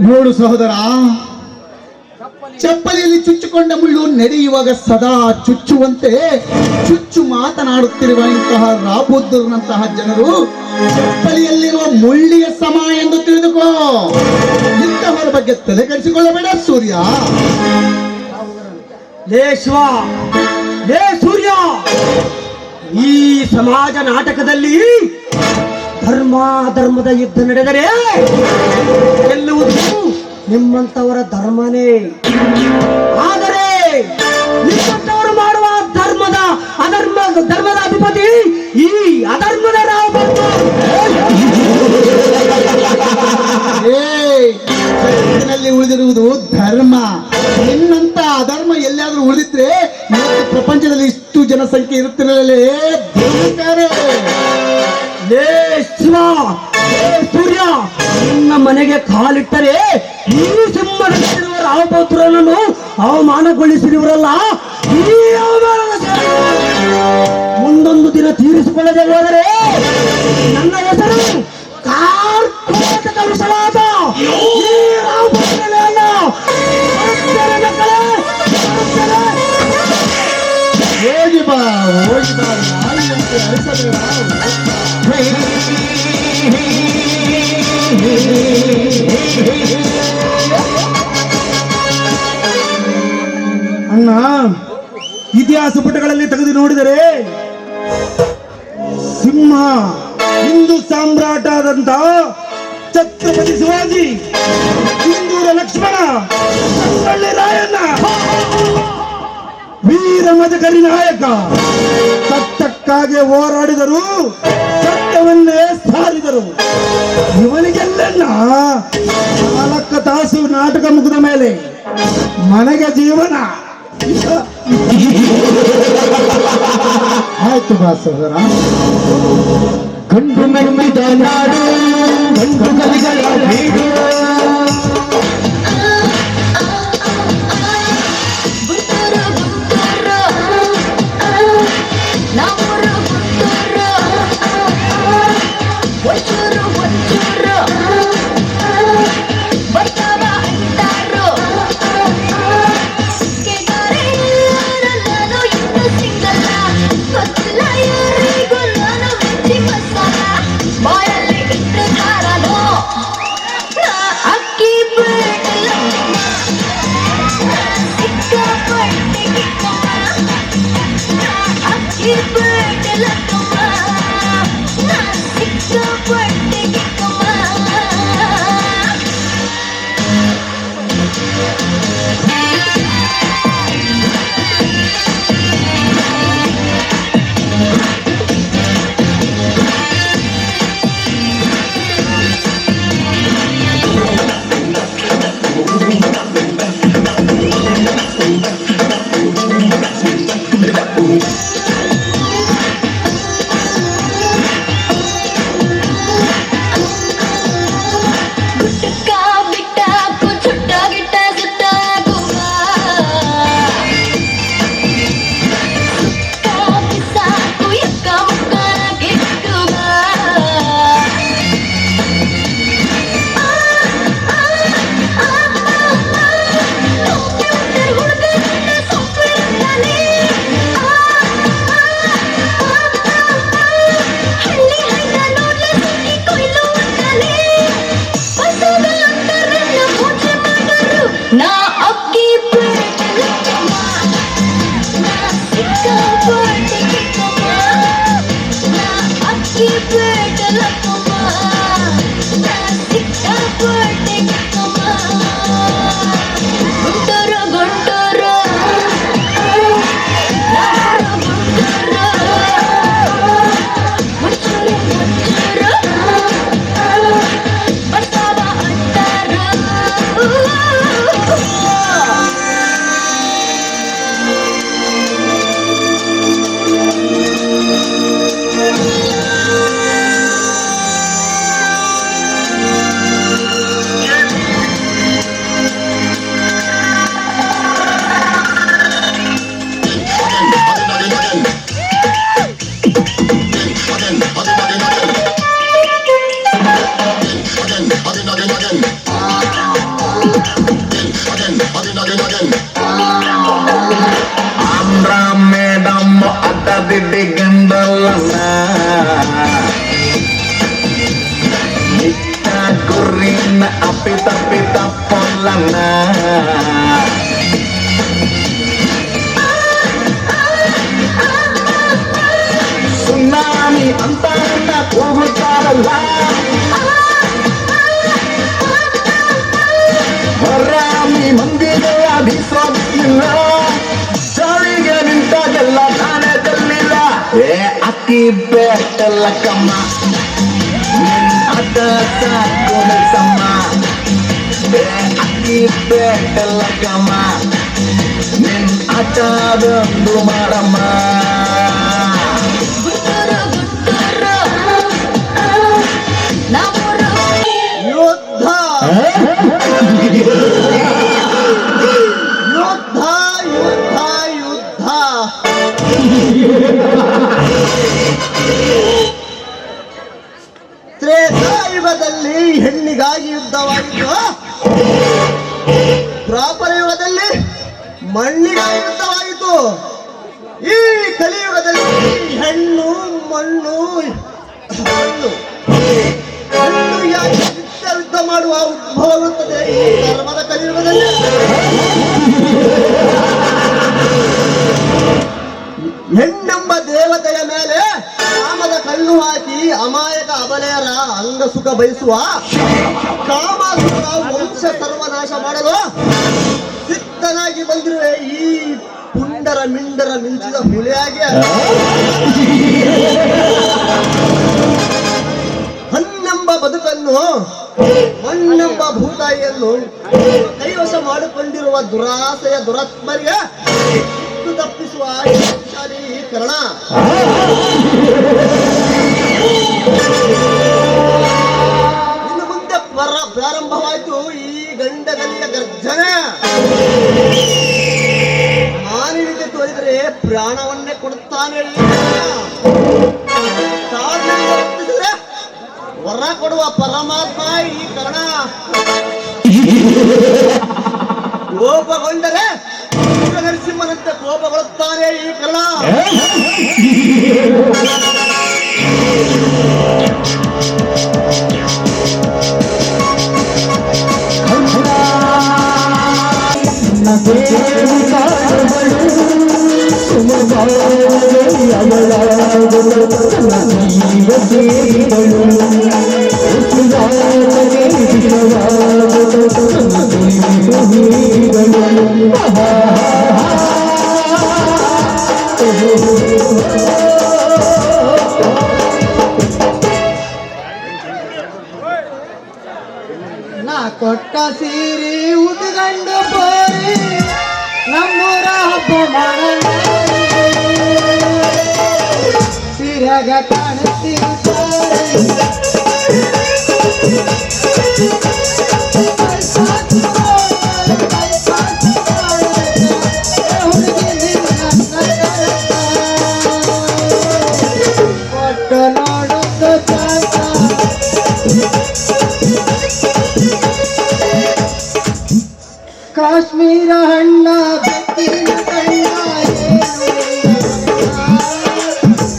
Speaker 2: ನೋಡು ಸಹೋದರ, ಚಪ್ಪಲಿಯಲ್ಲಿ ಚುಚ್ಚಿಕೊಂಡ ಮುಳ್ಳು ನಡೆಯುವಾಗ ಸದಾ ಚುಚ್ಚುವಂತೆ ಚುಚ್ಚು ಮಾತನಾಡುತ್ತಿರುವ ಇಂತಹ ರಾಬುದ್ದೂರ್ನಂತಹ ಜನರು ಚಪ್ಪಲಿಯಲ್ಲಿರುವ ಮುಳ್ಳಿಯ ಸಮ ಎಂದು ತಿಳಿದುಕೋ. ಇಂತಹವರ ಬಗ್ಗೆ ತಲೆ ಕೆಡಿಸಿಕೊಳ್ಳಬೇಡ ಸೂರ್ಯ.
Speaker 1: ಲೇ ಶಿವ, ಲೇ ಸೂರ್ಯ, ಈ ಸಮಾಜ ನಾಟಕದಲ್ಲಿ ಧರ್ಮ ಧರ್ಮದ ಯುದ್ಧ ನಡೆದರೆ ಗೆಲ್ಲುವುದು ನಿಮ್ಮಂತವರ ಧರ್ಮನೇ. ಆದರೆ ನಿಮ್ಮಂತವರು ಮಾಡುವ ಧರ್ಮದ ಅಧಿಪತಿ ಈ ಅಧರ್ಮದ
Speaker 2: ಜಗತ್ತಿನಲ್ಲಿ ಉಳಿದಿರುವುದು ಧರ್ಮ. ನಿನ್ನಂತ ಅಧರ್ಮ ಎಲ್ಲಾದ್ರೂ ಉಳಿದಿದ್ರೆ ಇವತ್ತು ಪ್ರಪಂಚದಲ್ಲಿ ಇಷ್ಟು ಜನಸಂಖ್ಯೆ ಇರುತ್ತಿರಲೇ.
Speaker 1: ಲೇ ಶಿವ, ಲೇ ಸೂರ್ಯ, ನಿನ್ನ ಮನೆಗೆ ಕಾಲಿಟ್ಟರೆ ಈ ಸಿಂಹದಲ್ಲಿರುವ ರಾಮಪುತ್ರನನ್ನು ಅವಮಾನಗೊಳಿಸಿರುವರಲ್ಲ, ಈ ಅವಮಾನದ ಮುಂದೊಂದು ದಿನ ತೀರಿಸಿಕೊಳ್ಳದೆ ಹೋದರೆ ನನ್ನ ಹೆಸರು ಕಾರ್ಕೋಟಕ ವಿಷವಾದ ಈ ರಾಮಪುತ್ರನೇ ಅಲ್ಲ.
Speaker 2: ಹೋಗಿ ಬಾ, ಹೋಗಿ ಬಾ, ನಾಯಿಯಂತೆ ಅಳಿಸಬೇಡ.
Speaker 3: ಅಣ್ಣ, ಇತಿಹಾಸ ಪುಟಗಳಲ್ಲಿ ತೆಗೆದು ನೋಡಿದರೆ ಸಿಂಹ ಹಿಂದೂ ಸಾಮ್ರಾಟ ಆದಂತ ಛತ್ರಪತಿ ಶಿವಾಜಿ, ಸಿಂಧೂರ ಲಕ್ಷ್ಮಣ, ಸಂಗೊಳ್ಳಿ ರಾಯಣ್ಣ, ವೀರ ಮದಕರಿ ನಾಯಕ ಸತ್ಯಕ್ಕಾಗಿ ಹೋರಾಡಿದರು, ಸತ್ಯವನ್ನೇ ಸಾರಿದರು. ಇವನಿಗೆಲ್ಲ 4 ತಾಸು ನಾಟಕ ಮುಗಿದ ಮೇಲೆ ಮನೆಗೆ ಜೀವನ.
Speaker 2: ಆಯ್ತು ಬಾ ಸಹೋದರ.
Speaker 1: ಗಂಡು ಮೆಮ್ಮಿದ ನಾಡು, ಗಂಡು ಕಲಿಗಳ ಬೀಡು.
Speaker 4: ಅಕ್ಕಿ ಬೇಡ ನಾ ಅಕ್ಕಿ ಪೇಟಲಕ್ಕಮ್ಮ ನಾ ಸಿಕ್ಕಾಪಟ್ಟೆ ಕಿಕ್ಕಮ್ಮ ನಾ ಅಕ್ಕಿ ಪೇಟಲಕ್ಕಮ್ಮ ನಾ ಸಿಕ್ಕಾಪಟ್ಟೆ ಕಿಕ್ಕಮ್ಮ ಗುಂಟೂರು ಗುಂಟೂರು ಮುಚ್ಚೂರು ಮುಚ್ಚೂರು ಬರ್ತಾವ ಅಂತಾರ
Speaker 5: ಆಂಧ್ರ ಮೇಡಮ್ ಅಡ್ಡದಿಡ್ಡಿ ಗಂಡಲ್ಲನ್ನ ಇಟ್ಟ ಗುರಿನ ಅಪ್ಪಿ ತಪ್ಪಿ ತಪ್ಪಲ್ಲನ್ನ ಸುನಾಮಿ ಅಂತ ಕೂಗುತ್ತಾರಲ್ಲ ಹೊರಾಮಿ ಮಂದಿಗೆ ಅಭಿಸೋದಿಲ್ಲ ಜಾರಿಗೆ ನಿಂತಾಗೆಲ್ಲ ತಾನೇ ತಲ್ಲಿಲ್ಲ ಏ ಅಕ್ಕಿ ಬೇಟಲ್ಲ ಕಮ್ಮ ನಿನ್ ಅದ ಸಾಕು ಸಮ್ಮ ಏ ಅಕ್ಕಿ ಬೇಟಲ್ಲ ಕಮ್ಮ ನಿನ್ ಆಟದೊಂದು ಮಾಡಮ್ಮ
Speaker 4: ಗುಂಟೂರು ಗುಂಟೂರು ನಮ್ಮೂರು
Speaker 2: ಯುದ್ಧ ಯುದ್ಧ ಯುದ್ಧ ಯುದ್ಧ ತ್ರೇತಾಯುಗದಲ್ಲಿ ಹೆಣ್ಣಿಗಾಗಿ ಯುದ್ಧವಾಯಿತು, ದ್ವಾಪರ ಯುಗದಲ್ಲಿ ಮಣ್ಣಿಗಾಗಿ ಯುದ್ಧವಾಯಿತು, ಈ ಕಲಿಯುಗದಲ್ಲಿ ಹೆಣ್ಣು ಮಣ್ಣು ಮಣ್ಣು ಹೆಣ್ಣು ಯಾಕೆ ಯುದ್ಧ ಮಾಡುವ ಉದ್ಭವವಾಗುತ್ತದೆ ಈ ಧರ್ಮದ ಕಲಿಯುಗದಲ್ಲಿ. ಹೆಣ್ಣೆಂಬ ದೇವತೆಯ ಮೇಲೆ ಕಾಮದ ಕಣ್ಣು ಹಾಕಿ ಅಮಾಯಕ ಅಬಲೆಯರ ಅಂಗಸುಖ ಬಯಸುವ ಕಾಮಾಸುರ ವಂಶ ಸರ್ವನಾಶ ಮಾಡಲು ಸಿದ್ಧನಾಗಿ ಬಂದಿರುವೆ ಈ ಪುಂಡರ ಮಿಂಡರ ಮಿಂಚಿದ ಹುಲಿಯಾಗಿ. ಹಣ್ಣೆಂಬ ಬದುಕನ್ನು ಮಣ್ಣೆಂಬ ಭೂತಾಯಿಯನ್ನು ಕೈವಶ ಮಾಡಿಕೊಂಡಿರುವ ದುರಾಸೆಯ ದುರಾತ್ಮರಿಗೆ ತಪ್ಪಿಸುವ ಶಕ್ತಿಶಾಲಿ ಕರ್ಣ. ಇನ್ನು ಮುಂದೆ ಪ್ರಾರಂಭವಾಯಿತು ಈ ಗಂಡಗಲಿಯ ಗರ್ಜನೆ. ಮಾನವೀಯತೆ ತೋರಿದರೆ ಪ್ರಾಣವನ್ನೇ ಕೊಡುತ್ತಾನೆ ಈ ಕರ್ಣ. ವರ ಕೊಡುವ ಪರಮಾತ್ಮ ಈ ಕರ್ಣ. ಕೋಪಗೊಂಡರೆ ನರಸಿಂಹನಂತೆ ಕೋಪಗೊಳ್ಳುತ್ತಾನೆ ಈ ಕರ್ಣ. ನಾ ಕೊಟ್ಟ ಸೀರೆ ಉದ್ಗಂಡು ಬೋರಿ ನಮ್ಮೂರ ಹಬ್ಬ ಮಾಡೋಣ ಸೀರೆಗ ಕೊಟ್ಟು ನೋಡೋದು ಚಾಟ ಕಾಶ್ಮೀರ ಹಣ್ಣ ಬೆಕ್ಕಿನ ಕಣ್ಣ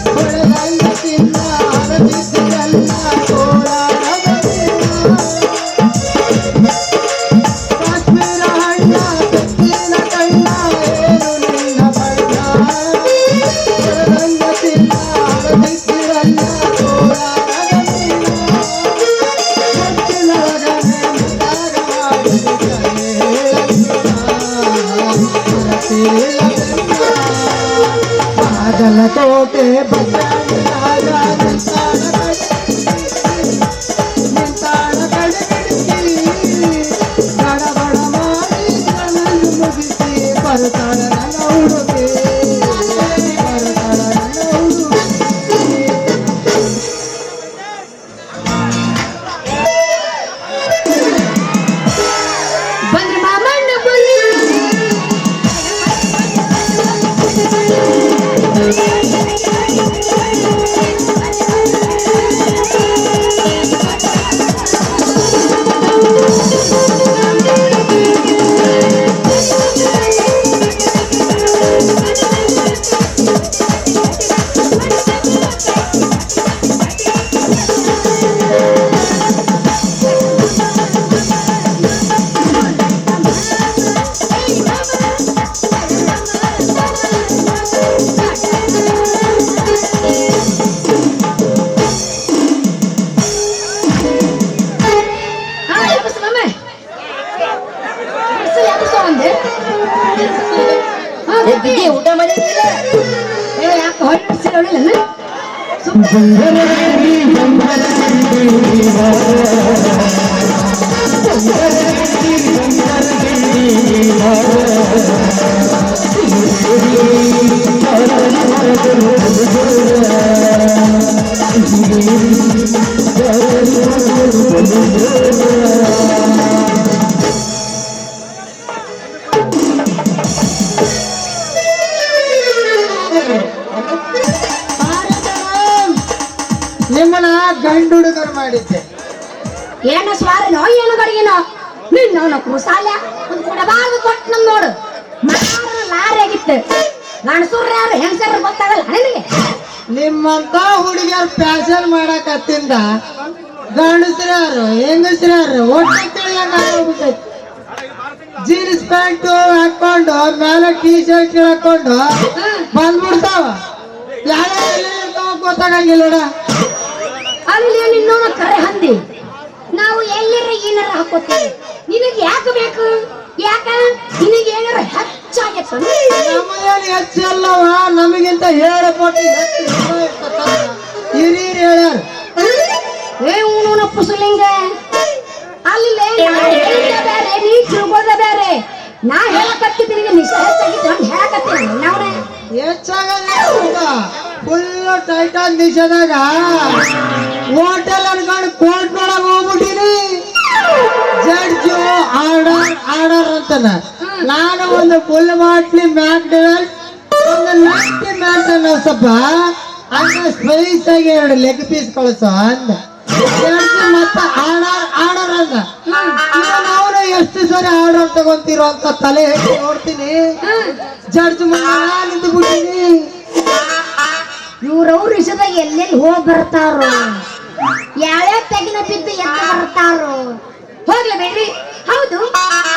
Speaker 2: ಹೊಳದಂಗ ತಿನ್ನ ಹರದಿದ್ದಲ್ಲ ಕೋಲಾರದ ಕಾಶ್ಮೀರ ಹಣ್ಣ
Speaker 1: ಕೋಟೆ ಬಸವರಾಜ ನಿಂತಾಳ ಕಡೆ ಬಡ ಬಡ ಮಾಡಿ ಜನರನ್ನು ಮುಗಿಸಿ ಬರ್ತಾಳ ನನ್ನ ಹುಡುಗಿ ಬರ್ತಾಳ ನನ್ನ ಹುಡುಗಿ.
Speaker 4: ಬಂದ್ರೆ ಮಾಮಣ್ಣ ಬಂದ್ರೆ ಊಟ ಮಾಡಿಲ್ಲ ಯಾಕೆ ಹೊರಡಿಸಿಲ್ಲ
Speaker 1: ನಿಮ್ಮನ್ನ ಗಂಡು ಹುಡುಗರು ಮಾಡಿದ್ದೆ.
Speaker 4: ಏನು ಸ್ವಾರನೋ ಏನು ಗಡಿಗೆನೋ ನಿನ್ನ ಕುಸಾಲ ಒಂದು ಕೊಡಬಾರ್ದು ಕೊಟ್ಟು ನಮ್ ನೋಡು ಲಾರಿ ಆಗಿತ್ತು ಗಣಸೂರ್ ಯಾರು ಹೆಂಗಸರು ಗೊತ್ತಾಗಲ್ಲ ನಿನಗೆ.
Speaker 1: ನಿಮ್ಮಂತ ಹುಡುಗಿಯರ್ ಫ್ಯಾಷನ್ ಮಾಡಕತ್ತಿಂದ ಗಂಡಸ್ರ್ಯಾರು ಹೆಂಗಸ್ರ್ಯಾರು ಒಟ್ಟು ತಿಳಿಯಂಗ ಜೀನ್ಸ್ ಪ್ಯಾಂಟ್ ಹಾಕೊಂಡು ಮೇಲೆ ಟೀ ಶರ್ಟ್ ಹಾಕೊಂಡು ಬಂದ್ಬಿಡ್ತಾವ. ಯಾವ ಗೊತ್ತಾಗಂಗಿಲ್ಲ ನೋಡ.
Speaker 4: ಅಲ್ಲಿ ನಿನ್ನೋನ ಕರೆ ಹಂದಿ ನಾವು ಎಲ್ಲರ ಏನಾರ ಹಾಕೋತೀವಿ ನಿನಗೆ ಯಾಕೆ ಬೇಕು ಯಾಕ ನಿನಗೆ ಏನಾರ ಹೆಚ್ಚಾಗತ್ತ
Speaker 1: ನಮ್ಮನೇಲಿ ಹೆಚ್ಚಲ್ಲವ ನಮಗಿಂತ 7 ಕೋಟಿ ಹಿರಿಯರು ಹೇಳ್ಯಾರ.
Speaker 4: ಏ ಉಣ ಪುಸಲಿಂಗ ಅಲ್ಲಿ ಬೇರೆ ನೀ ತಿಳ್ಕೋದ ಬೇರೆ ನಾ ಹೇಳಕತ್ತಿದ್ದೀನಿ ನಿಶ ಹೆಚ್ಚಾಗಿತ್ತು ಅಂತ ಹೇಳಕತ್ತೀನಿ ನಾವೇ
Speaker 1: ಹೆಚ್ಚಾಗದ ಫುಲ್ ಟೈಟಾನ್ ದಿಶದಾಗ ಹೋಟೆಲ್ ಅನ್ಕೊಂಡು ಕೋರ್ಟ್ ನೋಡಕ್ ಹೋಗ್ಬಿಟ್ಟಿನಿ. ಜಡ್ಜು ಆರ್ಡರ್ ಅಂತಾನ. ನಾನು ಒಂದು ಫುಲ್ ಬಾಟ್ಲಿ ಮ್ಯಾಕ್ಡೊನಾಲ್ಡ್ ಒಂದು ನಾಟಿ ಮ್ಯಾಟನ್ ಸ್ವಲ್ಪ ಅನ್ನ ಸ್ಪೈಸ್ ಆಗಿ 2 ಲೆಗ್ ಪೀಸ್ ಕಳಿಸೋ ಅಂದ. ಜಡ್ಜ್ ಮತ್ತೆ ಆರ್ಡರ್ ಅಂದ. ನಾವು ಎಷ್ಟು ಸರಿ ಆರ್ಡರ್ ತಗೊಂತೀರೋ ಅಂತ ತಲೆ ಹೆಚ್ಚಿ ನೋಡ್ತೀನಿ. ಜಡ್ಜ್ ನಿಂತು ಬಿಟ್ಟಿನಿ.
Speaker 4: ಇವ್ರವ್ರ ವಿಷಯದಾಗ ಎಲ್ಲೆಲ್ಲಿ ಹೋಗಿ ಬರ್ತಾರೋ ಯಾವ್ಯಾವ ತೆಗಿನ ಬಿದ್ದು ಎತ್ತ ಬರ್ತಾರೋ ಹೋಗ್ಲಿ ಬೇಡ್ರಿ. ಹೌದು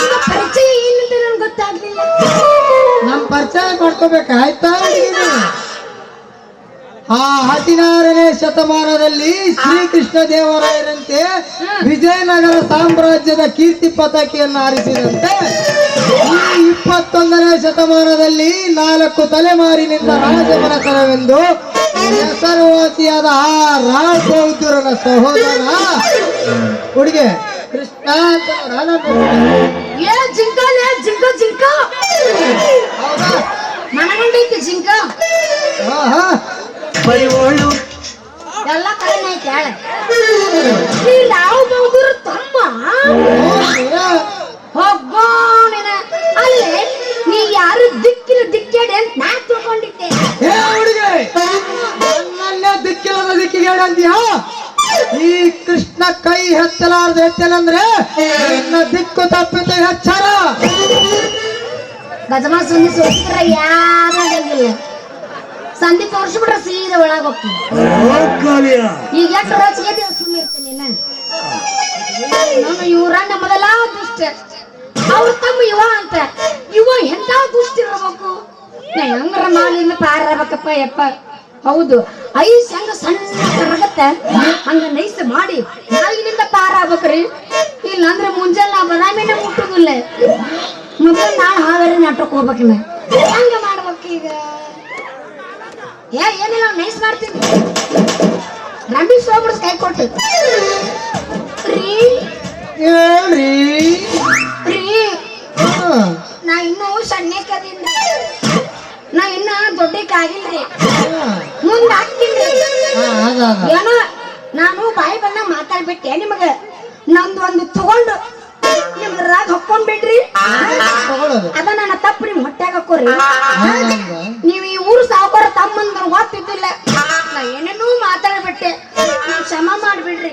Speaker 4: ನಿಮ್ಮ ಪರಿಚಯ ಏನಂತ ನನ್ಗೆ ಗೊತ್ತಾಗ್ಲಿಲ್ಲ.
Speaker 1: ನಮ್ ಪರಿಚಯ ಮಾಡ್ಕೋಬೇಕಾಯ್ತಾ? ಆ 16ನೇ ಶತಮಾನದಲ್ಲಿ ಶ್ರೀಕೃಷ್ಣ ದೇವರಾಯರಂತೆ ವಿಜಯನಗರ ಸಾಮ್ರಾಜ್ಯದ ಕೀರ್ತಿ ಪತಾಕೆಯನ್ನು ಹಾರಿಸಿದಂತೆ ಈ 21ನೇ ಶತಮಾನದಲ್ಲಿ 4 ತಲೆಮಾರಿನಿಂದ ರಾಜಮನೆತನವೆಂದು ಹೆಸರುವಾಸಿಯಾದ ಆ ರಾಜ ಬೌದ್ಧರನ ಸಹೋದರ ಹುಡುಗೆ ಕೃಷ್ಣ ಅಂತ
Speaker 4: ಏ ಜಿಂಕ ಜಿಂಕ ಜಿಂಕ
Speaker 1: ಹೌದಾ?
Speaker 4: ಮನಗಂಡೈತಿ ಜಿಂಕ
Speaker 5: ಪರಿವೋಳು
Speaker 4: ಎಲ್ಲ ಕರೆನ ಐತಿ ಹೇಳ ನೀ ರಾವ್ ಬೌದ್ಧರ ತಮ್ಮ ಹೋಗೋಣಿನ ಅಲ್ಲೇ ನೀ ಯಾರು ದಿಕ್ಕಿನ ದಿಕ್ಕೆಡೆ ಅಂತ ನಾ ತಿಳ್ಕೊಂಡಿದ್ದೆ.
Speaker 1: ಏ ಹುಡುಗಿ ನನ್ನೇ ದಿಕ್ಕಿಲ್ಲದ ದಿಕ್ಕಿಗೆ ಅಂದ್ಯಾ? ಈ ಕೃಷ್ಣ ಕೈ ಎತ್ತಲಾರ್ದು ಎತ್ತಲಂದ್ರೆ ನಿನ್ನ ದಿಕ್ಕು ತಪ್ಪಿತ ಎಚ್ಚರ.
Speaker 4: ಗಜಮ ಸಂಧಿ ಸೋಸಿದ್ರೆ ಯಾರಾಗಂಗಿಲ್ಲ. ಸಂಧಿ ತೋರ್ಸ್ಬಿಟ್ರೆ ಸೀದಾ ಒಳಗ ಹೋಗ್ತೀನಿ. ಈಗ ಎಷ್ಟು ರಚಿಗೆ ಸುಮ್ಮಿರ್ತೀನಿ ನಾನು ಇವ್ರನ್ನ ಮೊದಲ ದುಷ್ಟ ಅವ್ರ ತಮ್ಮ ಇವ ಅಂತ ಇವ ಎಂತ ದುಷ್ಟ ಇರ್ಬೇಕು. ನಾ ಹೆಂಗ್ರ ಮಾಲಿನ ಪಾರಬೇಕಪ್ಪ ಯಪ್ಪ. ಹೌದು ಐಸ್ ಹೆಂಗ ಸಣ್ಣ ಕರಗತ್ತ ಹಂಗ ನೈಸ್ ಮಾಡಿ ನಾಲ್ಗಿನಿಂದ ಪಾರಾಗ್ಬೇಕ್ರಿ. ಇಲ್ಲಾಂದ್ರೆ ಮುಂಜಾನೆ ನಾ ಬದಾಮಿನ ಮುಟ್ಟುದಿಲ್ಲ. ಮೊದಲು ನಾಳೆ ಹಾವೇರಿ ನಾಟಕ ಹೋಗ್ಬೇಕಿನ ಹಂಗ ಮಾಡ್ಬೇಕು. ಈಗ ಏನಿಲ್ಲ ನೈಸ್ ಮಾಡ್ತೀನಿ ರಂಬಿ ಸೋಬ್ರಸ್ ಕೈ ಕೊಟ್ಟು ರೀ
Speaker 2: ಹೇಳ್ರಿ
Speaker 4: ರೀ ನಾ ಇನ್ನೂ ಸಣ್ಣಕದಿಂದ ನಾ ಇನ್ನ ದೊಡ್ಡಕ್ಕಾಗಿಲ್ರಿ ಮುಂದೆ ಹಾಕ್ತೀನಿ ಏನೋ ನಾನು ಬಾಯಿ ಬಂದ ಮಾತಾಡ್ಬಿಟ್ಟೆ ನಿಮಗ ನಂದು ಒಂದು ತಗೊಂಡು ನಿಮ್ದ್ರಾಗ ಹಾಕೊಂಡ್ಬಿಡ್ರಿ ಅದ ನನ್ನ ತಪ್ಪು ನಿಮ್ ಹೊಟ್ಯಾಗ ಹಾಕೋರಿ ನೀವ್ ಈ ಊರು ಸಾವುಕಾರ ತಮ್ಮಂದ್ ನನಗೆ ಗೊತ್ತಿದ್ದಿಲ್ಲ ನಾ ಏನೇನೂ ಮಾತಾಡ್ಬಿಟ್ಟೆ ನೀವ್ ಕ್ಷಮ ಮಾಡ್ಬಿಡ್ರಿ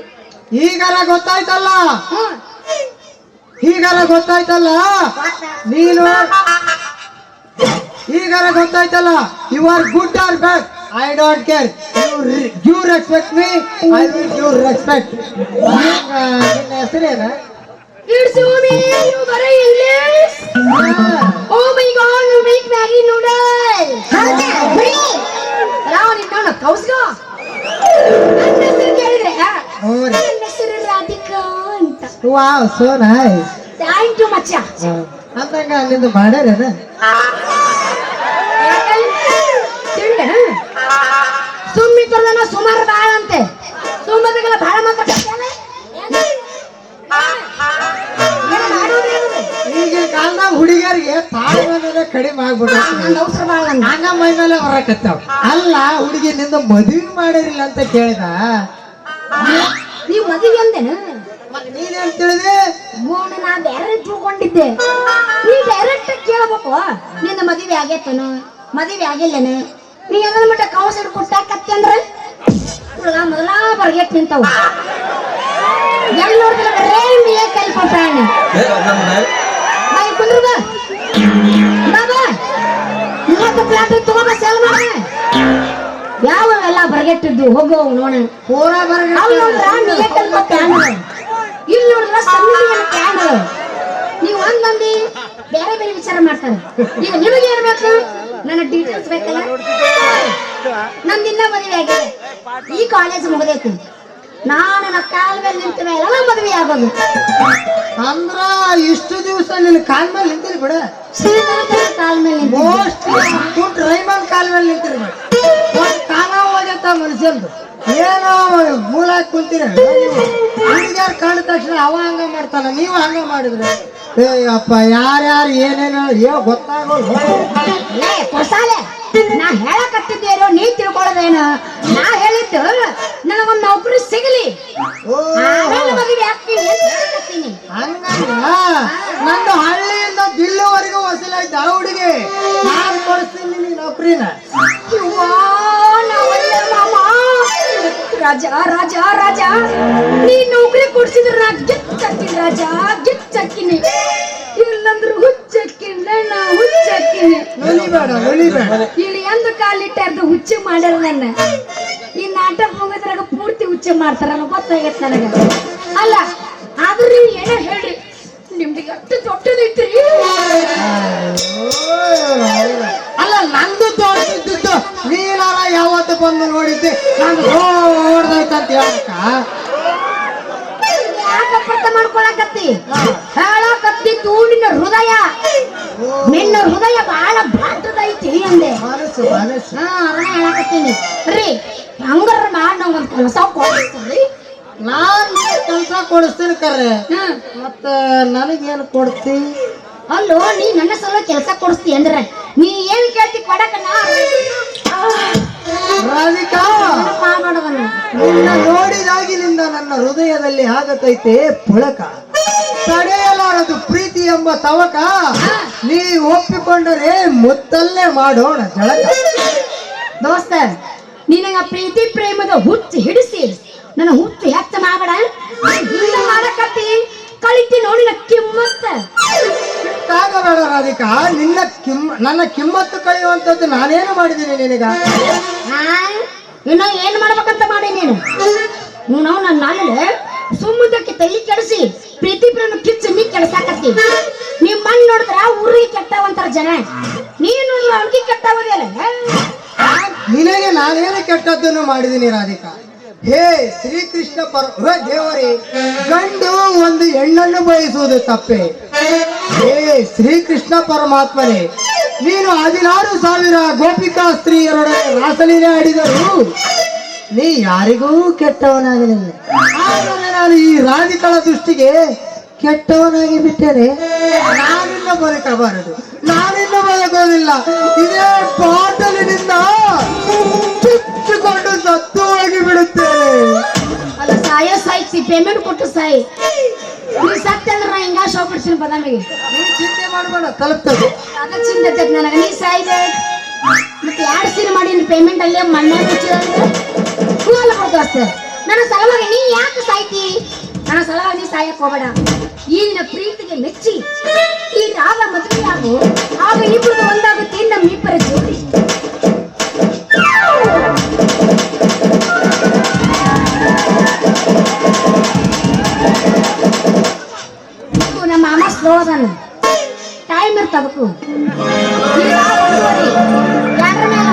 Speaker 2: ಈಗಾರ ಗೊತ್ತಾಯ್ತಲ್ಲ
Speaker 4: ಹ್ಮ್
Speaker 2: ಈಗಾರ ಗೊತ್ತಾಯ್ತಲ್ಲ ನೀನು ಈಗಾರ ಗೊತ್ತಾಯ್ತಲ್ಲ you are good or bad I don't care you respect me I will give respect ನಿನ್ನ ಹೆಸರೇನ
Speaker 4: It's me, you better English. Oh my God, you make Maggie noodles. Now you know the cows go. ನನ್ನ ಹೆಸರು ರಾಧಿಕಾ ಅಂತ.
Speaker 2: Wow, so nice.
Speaker 4: Thank you much.
Speaker 2: ಅಂದಂಗ ಅಲ್ಲಿಂದ ಮಾಡ್ಯಾರೇನ
Speaker 4: ಸುಮ್ಮಿತ್ರದನ ಸುಮಾರು ಬಾಳ ಅಂತೆ ಸುಮ್ಮದಗಳ ಬಾಳ ಮಾತಾಡ್ತಾನೆ
Speaker 2: ಈಗಿನ ಕಾಲದಾಗ ಹುಡುಗಿಯರಿಗೆ ತಾಳ್ಮೆ ಕಡಿಮೆ ಆಗ್ಬಿಟ್ಟು
Speaker 4: ಅವಸರ ಬಾಳ
Speaker 2: ಹಂಗ ಮೈ ಮೇಲೆ ಹೊರಕತ್ತಾವ ಅಲ್ಲ ಹುಡುಗಿ ನಿಂದ ಮದುವೆ ಮಾಡಿರಿಲ್ಲ ಅಂತ ಕೇಳಿದ
Speaker 4: ನೀವ್ ಮದುವೆ ಅಂದೇನು
Speaker 2: ನೀನೇನ್ ತಿಳಿದೆ
Speaker 4: ಮೋಣ ನಾ ಬೇರೆ ತಿಳ್ಕೊಂಡಿದ್ದೆ ನೀ ಡೈರೆಕ್ಟ್ ಕೇಳ್ಬೇಕು ನಿನ್ನ ಮದುವೆ ಆಗೇತನು ಮದುವೆ ಆಗಿಲ್ಲನು ನೀ ಎಲ್ಲ ಮಟ್ಟ ಕೌಸ್ ಹಿಡ್ಕೊಟ್ಟಾಕತ್ತಿ ಅಂದ್ರೆ ಹುಡುಗ ಮೊದಲ ಬರ್ಗೆಟ್ ನಿಂತವು ಎಲ್ಲಿ ನೋಡಿದ್ರೆ ಬರೇ ಮೇಯ ಕಲ್ಪ ಪ್ರಾಣಿ ಬಾಯಿ ಕುಂದ್ರು ಬಾ ಬಾಬಾ ಮೂವತ್ತು ಪ್ಲಾಟ್ ತಗೊಂಡ ಸೇಲ್ ಮಾಡ ಯಾವ ಎಲ್ಲ ಬರ್ಗೆಟ್ಟಿದ್ದು ಹೋಗೋ ನೋಡ
Speaker 2: ಪೂರಾ ಬರಗ
Speaker 4: ಅವ್ ನೋಡ್ರ ಮೇಯ ಕಲ್ಪ ಪ್ಯಾನ್ ಇಲ್ಲಿ ನೋಡಿದ್ರ ಸಣ್ಣ ಪ್ಯಾನ್ ನೀವು ಒಂದೊಂದಿ ಬೇರೆ ಬೇರೆ ವಿಚಾರ ಮಾಡ್ತಾರೆ ಈಗ ನಿಮಗೆ ಏನ್ ಬೇಕು ನನ್ನ ಡೀಟೇಲ್ಸ್ ಬೇಕಲ್ಲ ನಂದಿನ್ನ ಮದುವೆ ಆಗಿದೆ ಈ ಕಾಲೇಜ್ ಮುಗಿದೈತಿ ನಾನು ನನ್ನ ಕಾಲ ಮೇಲೆ ನಿಂತ ಮೇಲೆ ಮದುವೆ ಆಗೋದು
Speaker 2: ಅಂದ್ರ ಇಷ್ಟು ದಿವಸ ನಿನ್ನ ಕಾಲ್ ಮೇಲೆ ನಿಂತಿರಿ ಬಿಡ
Speaker 4: ಶ್ರೀಧರ ಕಾಲ ಮೇಲೆ
Speaker 2: ಮೋಸ್ಟ್ ರೈಮನ್ ಕಾಲ್ ಮೇಲೆ ನಿಂತಿರಿ ಬಿಡ ಒಂದ್ ಕಾಲ ಹೋಗತ್ತ ಮನುಷ್ಯಂದು ಏನೋ ಮೂಲ ಕುಂತೀರ ಹುಡುಗಿಯಾರು ಕಂಡ ತಕ್ಷಣ ಅವ ಹಂಗ ಮಾಡ್ತಾನ ನೀವು ಹಂಗ ಮಾಡಿದ್ರೆ ಏ ಅಪ್ಪ ಯಾರ್ಯಾರು ಏನೇನು ಗೊತ್ತಾಗೋಲ್ಲ
Speaker 4: ಹೊಸಾಲೆ ನಾ ಹೇಳಕತ್ತಿದ್ದೇನೋ ನೀ ತಿಳ್ಕೊಳ್ಳೋದೇನು ನಾ ಹೇಳಿದ್ದು ನನಗೊಂದು ನೌಕರಿ ಸಿಗಲಿ ಆಮೇಲೆ ಮದುವೆ ಆಗ್ತೀನಿ ಅಂತ ಹೇಳಕತ್ತೀನಿ.
Speaker 2: ಹಂಗಂದ್ರ ನಂದು ಹಳ್ಳಿಯಿಂದ ದಿಲ್ಲಿವರೆಗೂ ವಸೂಲಾಯ್ತು ಆ ಹುಡುಗಿ ನಾನು ಕೊಡಿಸ್ತೀನಿ ನೀ ನೌಕರಿನ
Speaker 4: ಯವ್ವಾ, ನಾವಲ್ಲ ಮಾಮ. ರಾಜ ರಾಜ ರಾಜ ನೀ ನೌಕರಿ ಕೊಡ್ಸಿದ್ರೆ ನಾ ಗೆಚ್ಚಕ್ಕಿನಿ ರಾಜ ಗೆಚ್ಚಕ್ಕಿನಿ ಇಲ್ಲಂದ್ರೆ ಹುಚ್ಚಕ್ಕಿನ ನಾ ಹುಚ್ಚಕ್ಕಿನಿ
Speaker 2: ನೊಲಿಬೇಡ
Speaker 4: ಇಲ್ಲಿ ಎಂದು ಕಾಲಿಟ್ಟಾರ್ದು ಹುಚ್ಚು ಮಾಡ್ಯಾರ ನನ್ನ ಈ ನಾಟಕ ಮುಗಿದ್ರಾಗ ಪೂರ್ತಿ ಹುಚ್ಚು ಮಾಡ್ತಾರ ಗೊತ್ತಾಗೈತೆ ನನಗ ಅಲ್ಲ ಆದ್ರೂ ನೀವು ಏನೋ ಹೇಳ್ರಿ ನಿಮ್ದು ಎಷ್ಟು ದೊಡ್ಡದೈತ್ರಿ
Speaker 2: ಅಲ್ಲ ನಂದು ತೋರಿಸಿದ್ದು ನೀನಾರ ಯಾವತ್ತು ಬಂದು ನೋಡಿದ್ದೆ ನಾನು ನೋಡ್ದೈತಂತ ಹೇಳಕ್ಕ
Speaker 4: ಯಾಕಪ್ಪ ಮಾಡ್ಕೊಳಕತ್ತಿ ಹೇಳಕತ್ತಿ ನಿನ್ನ ಹೃದಯ ನಿನ್ನ ಹೃದಯ ಬಹಳ ಬಾಟದೈತಿ ಅಂದೆ
Speaker 2: ಮನಸ್ಸು ಮನಸ್ಸು
Speaker 4: ಅದನ್ನ ಹೇಳಕತ್ತೀನಿ ರೀ ಹಂಗಾರ ಮಾಡಿ ನಾವ್ ಒಂದ್ ಕೆಲಸ ಕೊಡ್ತೀವಿ
Speaker 2: ನಾನ್ ಕೆಲಸ ಕೊಡಿಸ್ತೀನಿ ಕರ್ರೆ ಮತ್ತ ನನಗೇನು ಕೊಡ್ತಿ
Speaker 4: ಅಲ್ಲೋ ನೀ ನನ್ನ ಸಲ ಕೆಲಸ ಕೊಡಿಸ್ತಿ ಅಂದ್ರೆ ನೀ ಏನ್ ಕೇಳ್ತಿ ಕೊಡಕ
Speaker 2: ರಾಧಿಕಾ
Speaker 4: ಮಾಡೋದನ್ನ
Speaker 2: ನಿನ್ನ ನೋಡಿದಾಗಿನಿಂದ ನನ್ನ ಹೃದಯದಲ್ಲಿ ಆಗತೈತೆ ಪುಳಕ ತಡೆಯಲಾರದು ಪ್ರೀತಿ ಎಂಬ ತವಕ ನೀ ಒಪ್ಪಿಕೊಂಡರೆ ಮುತ್ತಲ್ಲೇ ಮಾಡೋಣ ಜಳಕ
Speaker 4: ದೋಸ್ತ ನಿನಗ ಪ್ರೀತಿ ಪ್ರೇಮದ ಹುಚ್ಚು ಹಿಡಿಸಿ ನನ್ನ ಹುಚ್ಚು ಹೆಚ್ಚ ಮಾಡಬೇಡ ಹಿಂಗ ಮಾಡಕತ್ತಿ ಕಳಿತಿ ನೋಡಿನ ಕಿಮ್ಮತ್ತ
Speaker 2: ಆಗಬೇಡ ರಾಧಿಕಾ ನನ್ನ ಕಿಮ್ಮತ್ತು ಕಳೆಯುವಂತದ್ದು ನಾನೇನು ಮಾಡಿದ್ದೀನಿ ನಿನಗ
Speaker 4: ಇನ್ನ ಏನ್ ಮಾಡ್ಬೇಕಂತ ಮಾಡಿ ನೀನು ನಾವು ನನ್ನ ಸುಮ್ಮದಕ್ಕೆ ತಲೆ ಕೆಡಿಸಿ ಪ್ರೀತಿ ಪ್ರೇಮ ಕಿಚ್ಚು ನೀ ಕೆಡ್ಸಾಕತ್ತಿ ನಿಮ್ ಮಣ್ಣು ನೋಡಿದ್ರ ಊರಿಗೆ ಕೆಟ್ಟವಂತಾರ ಜನ ನೀನ್ ನೋಡಿದ್ರ ಅವ್ರಿಗೆ ಕೆಟ್ಟವದಿಯಲ್ಲ
Speaker 2: ನಿನಗೆ ನಾನೇನು ಕೆಟ್ಟದ್ದನ್ನು ಮಾಡಿದ್ದೀನಿ ರಾಧಿಕಾ ಹೇ ಶ್ರೀಕೃಷ್ಣ ಹೇ ದೇವರೇ ಗಂಡು ಒಂದು ಹೆಣ್ಣನ್ನು ಬಯಸುವುದು ತಪ್ಪೆ ಹೇ ಶ್ರೀಕೃಷ್ಣ ಪರಮಾತ್ಮನೇ ನೀನು 16,000 ಗೋಪಿಕಾ ಸ್ತ್ರೀಯರೊಡನೆ ರಾಸಲೀಲೆ ಆಡಿದರು ನೀ ಯಾರಿಗೂ ಕೆಟ್ಟವನಾಗಲಿಲ್ಲ. ಆದರೆ ನಾನು ಈ ರಾಧಿಕಳ ದೃಷ್ಟಿಗೆ ಕೆಟ್ಟವನಾಗಿ ಬಿಟ್ಟರೆ ನಾನಿನ್ನ ಬದುಕಬಾರದು, ನಾನಿನ್ನ ಬದುಕೋದಿಲ್ಲ. ಇದೇ ಬಾಟಲಿನಿಂದ ಚುಚ್ಚಿಕೊಂಡು ಸತ್ತು ಹೋಗಿ ಬಿಡುತ್ತೇನೆ.
Speaker 4: ಅಲ್ಲ ಸಾಯೋ ಸಾಯಿಸಿ ಪೇಮೆಂಟ್ ಕೊಟ್ಟು ಸಾಯಿ. ನೀ ಸತ್ಯ ಅಂದ್ರೆ ನಾ ಹಿಂಗ ಶಾಪ್ ಬಿಡ್ತೀನಿ ಬದಾಮಿಗೆ.
Speaker 2: ನೀನ್ ಚಿಂತೆ ಮಾಡಬೇಡ, ತಲುಪ್ತದೆ.
Speaker 4: ಅದ ಚಿಂತೆ ನನಗೆ. ನೀ ಸಾಯಿದೆ ಮತ್ತೆ 2 ಸೀರೆ ಮಾಡಿ ಪೇಮೆಂಟ್ ಅಲ್ಲೇ ಮಣ್ಣೆ ಹೂವಲ್ಲ ಕೊಡ್ತು ಅಷ್ಟೇ. ನನ್ನ ಸಲುವಾಗಿ ನೀ ಯಾಕೆ ಸಾಯ್ತಿ? ನನ್ನ ಸಲುವಾಗಿ ನೀ ಸಾಯಕ್ ಹೋಗಬೇಡ. ಈಗಿನ ಪ್ರೀತಿಗೆ ಮೆಚ್ಚಿ ಈ ರಾಗ ಮದುವೆ ಆಗು, ಆಗ ಇಬ್ಬರು ಒಂದಾಗುತ್ತೆ ನಮ್ಮ ಇಬ್ಬರ ಜೋಡಿ. ನಮ್ಮ ಮಾಮ ಸ್ಲೋ ಅದಾನ, ಟೈಮ್ ಇರ್ತದಕ್ಕೂ. ಯಾರ ಮೇಲೆ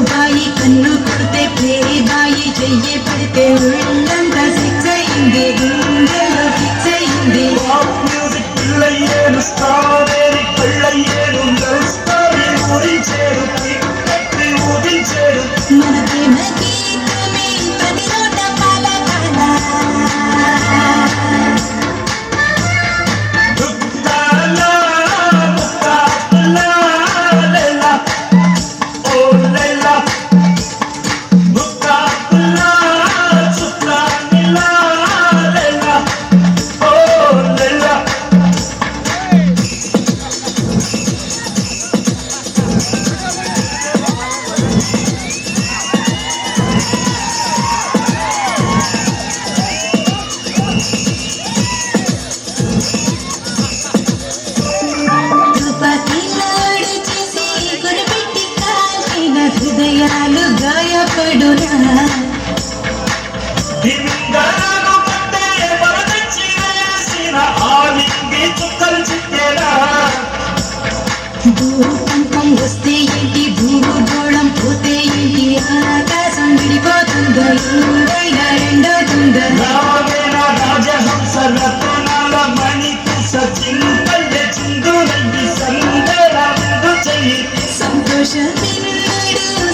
Speaker 6: ಬಾಯಿ ಕಣ್ಣು ಕೊಡುತ್ತೆ ಬೇರೆ ಬಾಯಿ ಜಯ್ಯೆ ಪಡುತ್ತೆ ಉಳ್ಳಂತ ಶಿಕ್ಷೆ ಹಿಂದೆ ಹಿಂದೆಲ್ಲೋ ಶಿಕ್ಷೆ ಹಿಂದೆ
Speaker 5: ಮ್ಯೂಸಿಕ್ ಪಿಳ್ಳಯ್ಯೇನು ಸ್ಟ್ರಾಬೆರಿ ಕಳ್ಳಯ್ಯೇನು ಲವ್ ಸ್ಟೋರಿ ಊರಿಂಚೇರು ಊರಿಂಚೇರು
Speaker 6: ಮನಗೆ ಮಗಿ ತುಮಿ ಪ್ರತಿರೋಧ ಪಾಲಕನ హృదయాలు గాయపడునా
Speaker 5: దింగరాలు పట్టే పరదచ్చి వేసిన ఆలింగి చుక్కలు చిక్కేలా
Speaker 6: భూకంపం వస్తే ఏంటి భూగోళం పోతే ఏంటి ఆకాశం విడిపోతుందో ఇందైనా రెండవుతుందో
Speaker 5: రావేణ రాజహంస రతనాల మణికుస చింతల్య చిందులండి సందర ముందు చెయ్యి
Speaker 6: సంతోషమే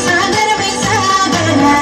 Speaker 6: సాగరమే సాగరా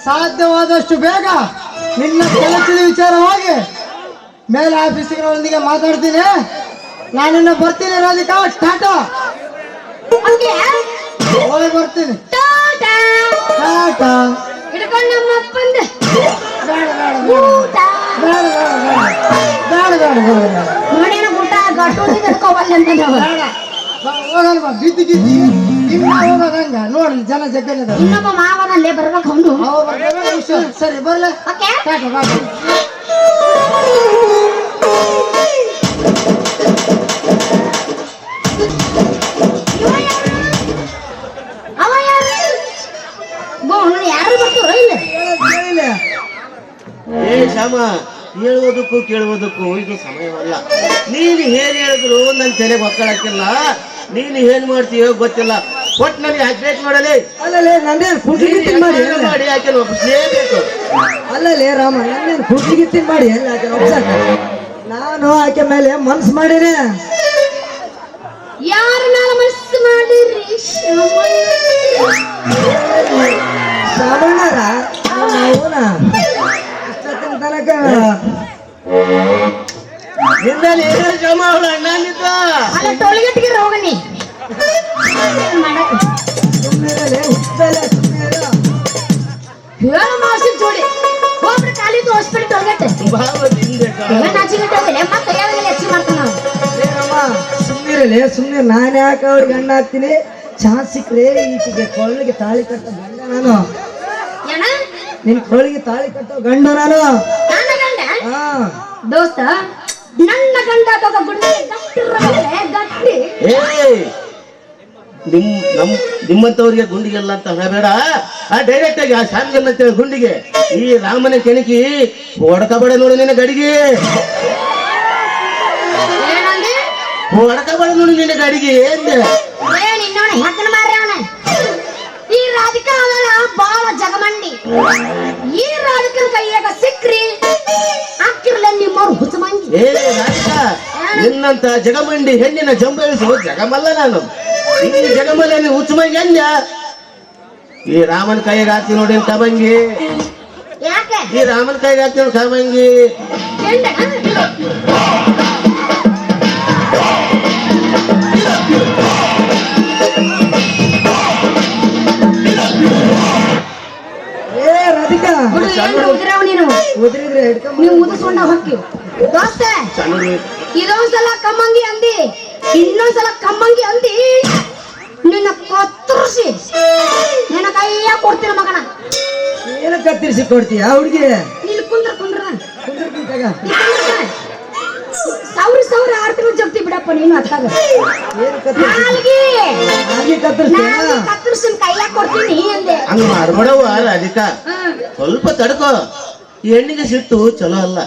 Speaker 2: ಸಾಧ್ಯವಾದಷ್ಟು ಬೇಗ ನಿನ್ನ ಕೆಲಸದ ವಿಚಾರವಾಗಿ ಮೇಲೆ ಆಫೀಸ್ಗಳೊಂದಿಗೆ ಮಾತಾಡ್ತೀನಿ. ನಾನಿನ್ನ ಬರ್ತೀನಿ ರಾಧಿಕಾ, ಟಾಟಾ.
Speaker 4: ಓಕೆ
Speaker 2: ಹೋಗಿ ಬರ್ತೀನಿ,
Speaker 4: ಟಾಟಾ.
Speaker 2: ಟಾಟಾ.
Speaker 4: ಹಿಡ್ಕೊಂಡು ನಮ್ಮ ಅಪ್ಪಂದ
Speaker 2: ಬೇಡ ಬೇಡ
Speaker 4: ಊಟ
Speaker 2: ಬೇಡ ಬೇಡ ಬೇಡ ಬೇಡ ಬೇಡ ಬೇಡ
Speaker 4: ನೋಡೇನ ಊಟ ಗಟ್ಟೋದಿ ಹಿಡ್ಕೋಬಲ್ಲ ಅಂತ ನಾವು
Speaker 2: ಹೋಗಲ್ಲ ಬಾ, ಬಿದ್ದು ಗಿದ್ದಿ ಇನ್ನ ಹೋಗೋದಂಗ ನೋಡಿ ಜನ ಜಗ್ಗದ
Speaker 4: ಇನ್ನೊಬ್ಬ ಮಾವನಲ್ಲೇ ಬರ್ಬೇಕು ಅವನು.
Speaker 2: ಸರಿ ಬರ್ಲ.
Speaker 4: ಓಕೆ
Speaker 2: ಟಾಟಾ ಬಾಯ್.
Speaker 4: ಅವ ಯಾರು ಯಾರು ಬರ್ತಾರೋ ಇಲ್ಲ
Speaker 2: ಕೇಳಿಲ್ಲ.
Speaker 7: ಏ ಶ್ಯಾಮ, ಹೇಳುವುದಕ್ಕೂ ಕೇಳುವುದಕ್ಕೂ ಇದು ಸಮಯವಲ್ಲ. ನೀನು ಏನ್ ಹೇಳಿದ್ರು ನನ್ನ ತಲೆಗೆ ಒಕ್ಕಳಕ್ಕಿಲ್ಲ. ನೀನು ಏನ್ ಮಾಡ್ತೀಯೋ ಗೊತ್ತಿಲ್ಲ. ಒಟ್ಟು ನನಗೆ ಹಾಕ್ಬೇಕು ನೋಡಲಿ.
Speaker 1: ಅಲ್ಲಲೇ ನನ್ನೇನು ಕುಡ್ಲಿಗಿತ್ತಿನ ಮಾಡಿ
Speaker 7: ಮಾಡಿ ಆಕೆ ಒಪ್ಪಿಸ್ಲೇಬೇಕು.
Speaker 1: ಅಲ್ಲಲೇ ರಾಮ, ನನ್ನೇನು ಕುಡ್ಲಿಗಿತ್ತಿನ ಮಾಡಿ ಎಲ್ಲ ಆಕೆ ಒಪ್ಸಾಕ ನಾನು ಆಕೆ ಮೇಲೆ ಮನ್ಸು ಮಾಡಿನೇ.
Speaker 4: ಯಾರ ಮೇಲೆ ಮನಸ್ಸು ಮಾಡಿರಿ
Speaker 1: ಶ್ರಾವಣರ ಅವನ ಇಷ್ಟೊತ್ತಿನ ತನಕ
Speaker 7: ನಿನ್ನಲ್ಲಿ ಏನು ಶ್ಯಾಮ, ಅವಳ ಅಣ್ಣನಿದ್ದ.
Speaker 4: ಅಲ್ಲ ಟೊಳಗಟ್ಟಿಗೆ ಹೋಗನಿ
Speaker 1: ಸುಮ್ಮನೆ ಹುಟ್ಟಲೆ ಸುಮ್ಮನೆ
Speaker 4: ಹೇಳ ಮಾಸಿ ಜೋಡಿ ಹೋಗ್ರಿ ಕಾಲಿದ್ದು ಹಾಸ್ಪಿಟಲ್ ಟೊಳಗಟ್ಟೆ
Speaker 7: ಭಾವದಿಂದ
Speaker 4: ನಾಚಿಗಟ್ಟೆ ಹೋಗಲಿ ಮತ್ತೆ ಯಾವಾಗ ಹೆಚ್ಚು ಮಾಡ್ತಾನ
Speaker 1: ಸುಮ್ಮನಿರಲಿ. ಸುಮ್ಮನೆ ನಾನು ಯಾಕೆ ಅವ್ರಿಗೆ ಗಂಡ ಹಾಕ್ತೀನಿ. ಚಾನ್ಸ್ ಸಿಕ್ಕರೆ ಈಚೆಗೆ ಕೊಳ್ಳಿಗೆ ತಾಳಿ ಕಟ್ಟೋ ಗಂಡ ನಾನು.
Speaker 4: ಏನ
Speaker 1: ನಿನ್ ಕೊಳ್ಳಿಗೆ ತಾಳಿ ಕಟ್ಟೋ ಗಂಡ ನಾನು.
Speaker 4: ನನ್ನ ಗಂಡ
Speaker 1: ಹಾ
Speaker 4: ದೋಸ್ತ ನನ್ನ ಗಂಡ ಗುಂಡಿ ಗಟ್ಟಿರ್ಬೇಕೇ ಗಟ್ಟಿ.
Speaker 7: ನಿಮ್ಮಂತವ್ರಿಗೆ ಗುಂಡಿಗೆಲ್ಲ ಅಂತ ಹೇಳಬೇಡ. ಡೈರೆಕ್ಟ್ ಆಗಿ ಆ ಶಾಮಿಗಲ್ಲ ಅಂತೇಳಿ ಗುಂಡಿಗೆ ಈ ರಾಮನ ಕೆಣಕಿ ಹೊಡ್ಕಬೇಡ ನೋಡು ನಿನ್ನ ಗಡಿಗೆ.
Speaker 4: ಏನಂದಿ
Speaker 7: ಹೊಡ್ಕಬೇಡ ನೋಡು ನಿನ್ನ ಗಡಿಗೆ ಎಂದೆ.
Speaker 4: ನಿನ್ನೋಣ ಹೆಕ್ಕನ ಮಾರ್ರಿ ಅವನ. ಈ ರಾಧಿಕಾ ಅವಳ ಬಾಳ ಜಗಮಂಡಿ. ಈ ರಾಧಿಕನ ಕೈಯಾಗ ಸಿಕ್ಕ್ರಿ ಹಾಕಿರ್ಲ ನಿಮ್ಮವ್ರು ಹುಚ್ಚಮಂಗಿ.
Speaker 7: ಏ ರಾಧಿಕಾ, ನಿನ್ನಂತ ಜಗಮಂಡಿ ಹೆಣ್ಣಿನ ಜಂಬಳಿಸು ಜಗಮಲ್ಲ ನಾನು. ಈ ಜಗಮಲ್ಲ ನೀನು ಹುಚ್ಚಮಂಗಿ ಅಂದ್ಯ. ಈ ರಾಮನ ಕೈಗೆ ಹಾಕ್ತಿ ನೋಡಿ ಕಬಂಗಿ.
Speaker 4: ಯಾಕೆ
Speaker 7: ಈ ರಾಮನ ಕೈಗೆ ಹಾಕ್ತಿ ನೋಡಿ ಕಬಂಗಿ.
Speaker 1: ಏ ರಾಧಿಕಾ,
Speaker 4: ನೀನು
Speaker 1: ಉದ್ರಿದ್ರೆ ಹಿಡ್ಕೊಂಡ್
Speaker 4: ನೀವು ಉದಿಸ್ಕೊಂಡ ಹೊಕ್ಕಿ ದೋಸ್ತ. ಇದೊಂದ್ಸಲ ಕಮ್ಮಂಗಿ ಅಂದಿ, ಇನ್ನೊಂದ್ಸಲ ಕಮ್ಮಂಗಿ ಅಂದಿ, ನಿನ್ನ ಕತ್ತರಿಸಿ ನಿನ್ನ ಕೈಯ ಕೊಡ್ತೀರ ಮಗನ.
Speaker 1: ಏನು ಕತ್ತಿರಿಸಿ ಕೊಡ್ತೀಯ ಹುಡುಗಿ?
Speaker 4: ನೀನು ಕುಂದ್ರ ಕುಂದ್ರ
Speaker 1: ಕುಂದ್ರಕ್ಕಿಂತಾಗ
Speaker 4: ಸಾವಿರ ಸಾವಿರ ಆಡ್ತಿರೋ ಜಗ್ತಿ ಬಿಡಪ್ಪ ನೀನು ಅತ್ತಾಗ.
Speaker 1: ಏನು ಕತ್ತಿರಿಸಿ
Speaker 4: ನಾಲ್ಗಿ
Speaker 1: ಹಾಗೆ ಕತ್ತರಿಸ್ತೀಯ?
Speaker 4: ಕತ್ತರಿಸಿ ಕೈಯಾಗ ಕೊಡ್ತೀನಿ ಅಂದೆ.
Speaker 7: ಹಂಗ ಮಾಡ್ಬೇಡವ ರಾಧಿಕಾ,
Speaker 4: ಹ್ಮ್.
Speaker 7: ಸ್ವಲ್ಪ ತಡ್ಕೋ. ಈ ಹೆಣ್ಣಿಗೆ ಸಿಟ್ಟು ಚಲೋ ಅಲ್ಲ.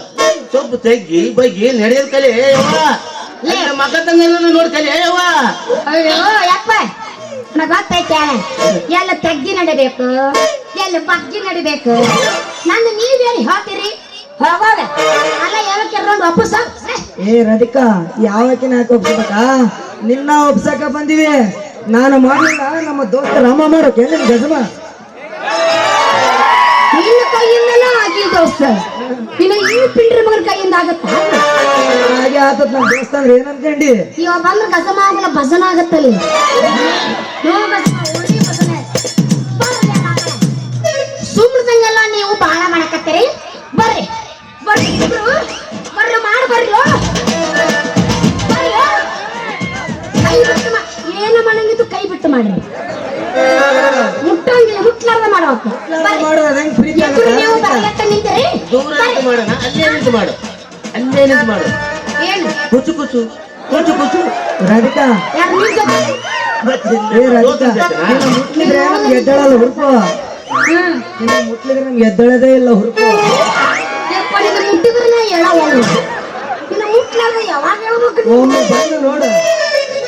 Speaker 7: ಸ್ವಲ್ಪ ತೆಗ್ಗಿ ಬಗ್ಗಿ ನಡೆಯೋದ್ ಕಲೆ ಯವ್ವ. ಮಗ ತಂಗನ ನೋಡ್ ಕಲೆ ಯವ್ವ.
Speaker 4: ಅಯ್ಯೋ ಯಪ್ಪ, ನನಗ ಗೊತ್ತೈತೆ ಎಲ್ಲ ತೆಗ್ಗಿ ನಡಿಬೇಕು, ಎಲ್ಲ ಬಗ್ಗಿ ನಡಿಬೇಕು. ನನ್ನ ನೀವೇನು ಹೇಳ್ತೀರಿ ಹೋಗೋಗ ಅಲ್ಲ ಯಾವ ಕೆರ್ಕೊಂಡು ವಾಪಸ್.
Speaker 1: ಏ ರಾಧಿಕಾ, ಯಾವಕಿನ ಯಾಕೆ ಒಪ್ಸ್ಬೇಕಾ? ನಿನ್ನ ಒಪ್ಸಕ ಬಂದಿವಿ. ನಾನು ಮಾಡಲಿಲ್ಲ, ನಮ್ಮ ದೋಸ್ತ ರಾಮ ಮಾಡೋಕೆ ನಿನ್ ಗಜಮ.
Speaker 4: ನಿನ್ನ ಕೈಯಿಂದಲೂ ಆಗಿ ದೋಸ್ತ, ಇನ್ನು ಈ ಪಿಂಡ್ರಿ ಮಗನ ಕೈಯಿಂದ ಆಗತ್ತ.
Speaker 1: ಹಾಗೆ ಆತತ್ ನಮ್ಮ ದೋಸ್ತ ಅಂದ್ರೆ ಏನಂತಂಡಿ?
Speaker 4: ಇವ ಬಂದ್ರೆ ಗಜಮ ಆಗಲ್ಲ ಭಜನ ಆಗತ್ತಲ್ಲಿ. ಸುಮ್ಮದಂಗೆಲ್ಲ ನೀವು ಬಾಳ ಮಾಡಕತ್ತೀರಿ. ಬರ್ರಿ ಬರ್ರಿ ಇಬ್ರು ಬರ್ರಿ ಮಾಡಿ ಬರ್ರಿ ಬರ್ರಿ. ಕೈ ಬಿಟ್ಟು ಏನ ಮಾಡಂಗಿತ್ತು ಕೈ ಬಿಟ್ಟು ಮಾಡ್ರಿ. ಮುಟ್ಟಂಗಿಲ್ಲ, ಮುಟ್ಲಾರ್ದ ಮಾಡ್ಬೇಕು.
Speaker 1: ಮಾಡೋದು ಹೆಂಗ್ ಪ್ರೀತಿ
Speaker 4: ಇಬ್ರು ನೀವು
Speaker 1: ಆಗುತ್ತಾ?
Speaker 4: ಬರಗಟ್ಟ ನಿಂತಿರಿ.
Speaker 7: ದೂರ ನಿಂತು ಮಾಡೋಣ, ಅಲ್ಲೇ ನಿಂತು ಮಾಡು, ಅಲ್ಲೇ ನಿಂತು ಮಾಡು.
Speaker 4: ಏನು
Speaker 7: ಕುಚು ಕುಚು ಕುಚು ಕುಚು.
Speaker 1: ರಾಧಿಕಾ,
Speaker 4: ಯಾರು ನಿನ್ ಜೊತೆ?
Speaker 1: ಏ ರಾಧಿಕಾ, ನಿನ್ನ ಮುಟ್ಲಿದ್ರೆ ನಮ್ಗೆ ಎದ್ದಳಲ್ಲ ಹುರುಪು.
Speaker 4: ಹ್ಮ್
Speaker 1: ನಿನ್ನ ಮುಟ್ಲಿದ್ರೆ ನಮ್ಗೆ ಎದ್ದಳದೇ ಇಲ್ಲ ಹುರುಪು.
Speaker 4: ಯಪ್ಪ, ನಿನ್ನ ಮುಟ್ಟಿದ್ರೆ ಹೇಳವಳು, ನಿನ್ನ ಮುಟ್ಲಾರ್ದ ಯಾವಾಗ ಹೇಳ್ಬೇಕು?
Speaker 1: ಒಮ್ಮೆ ಬಂದು ನೋಡು,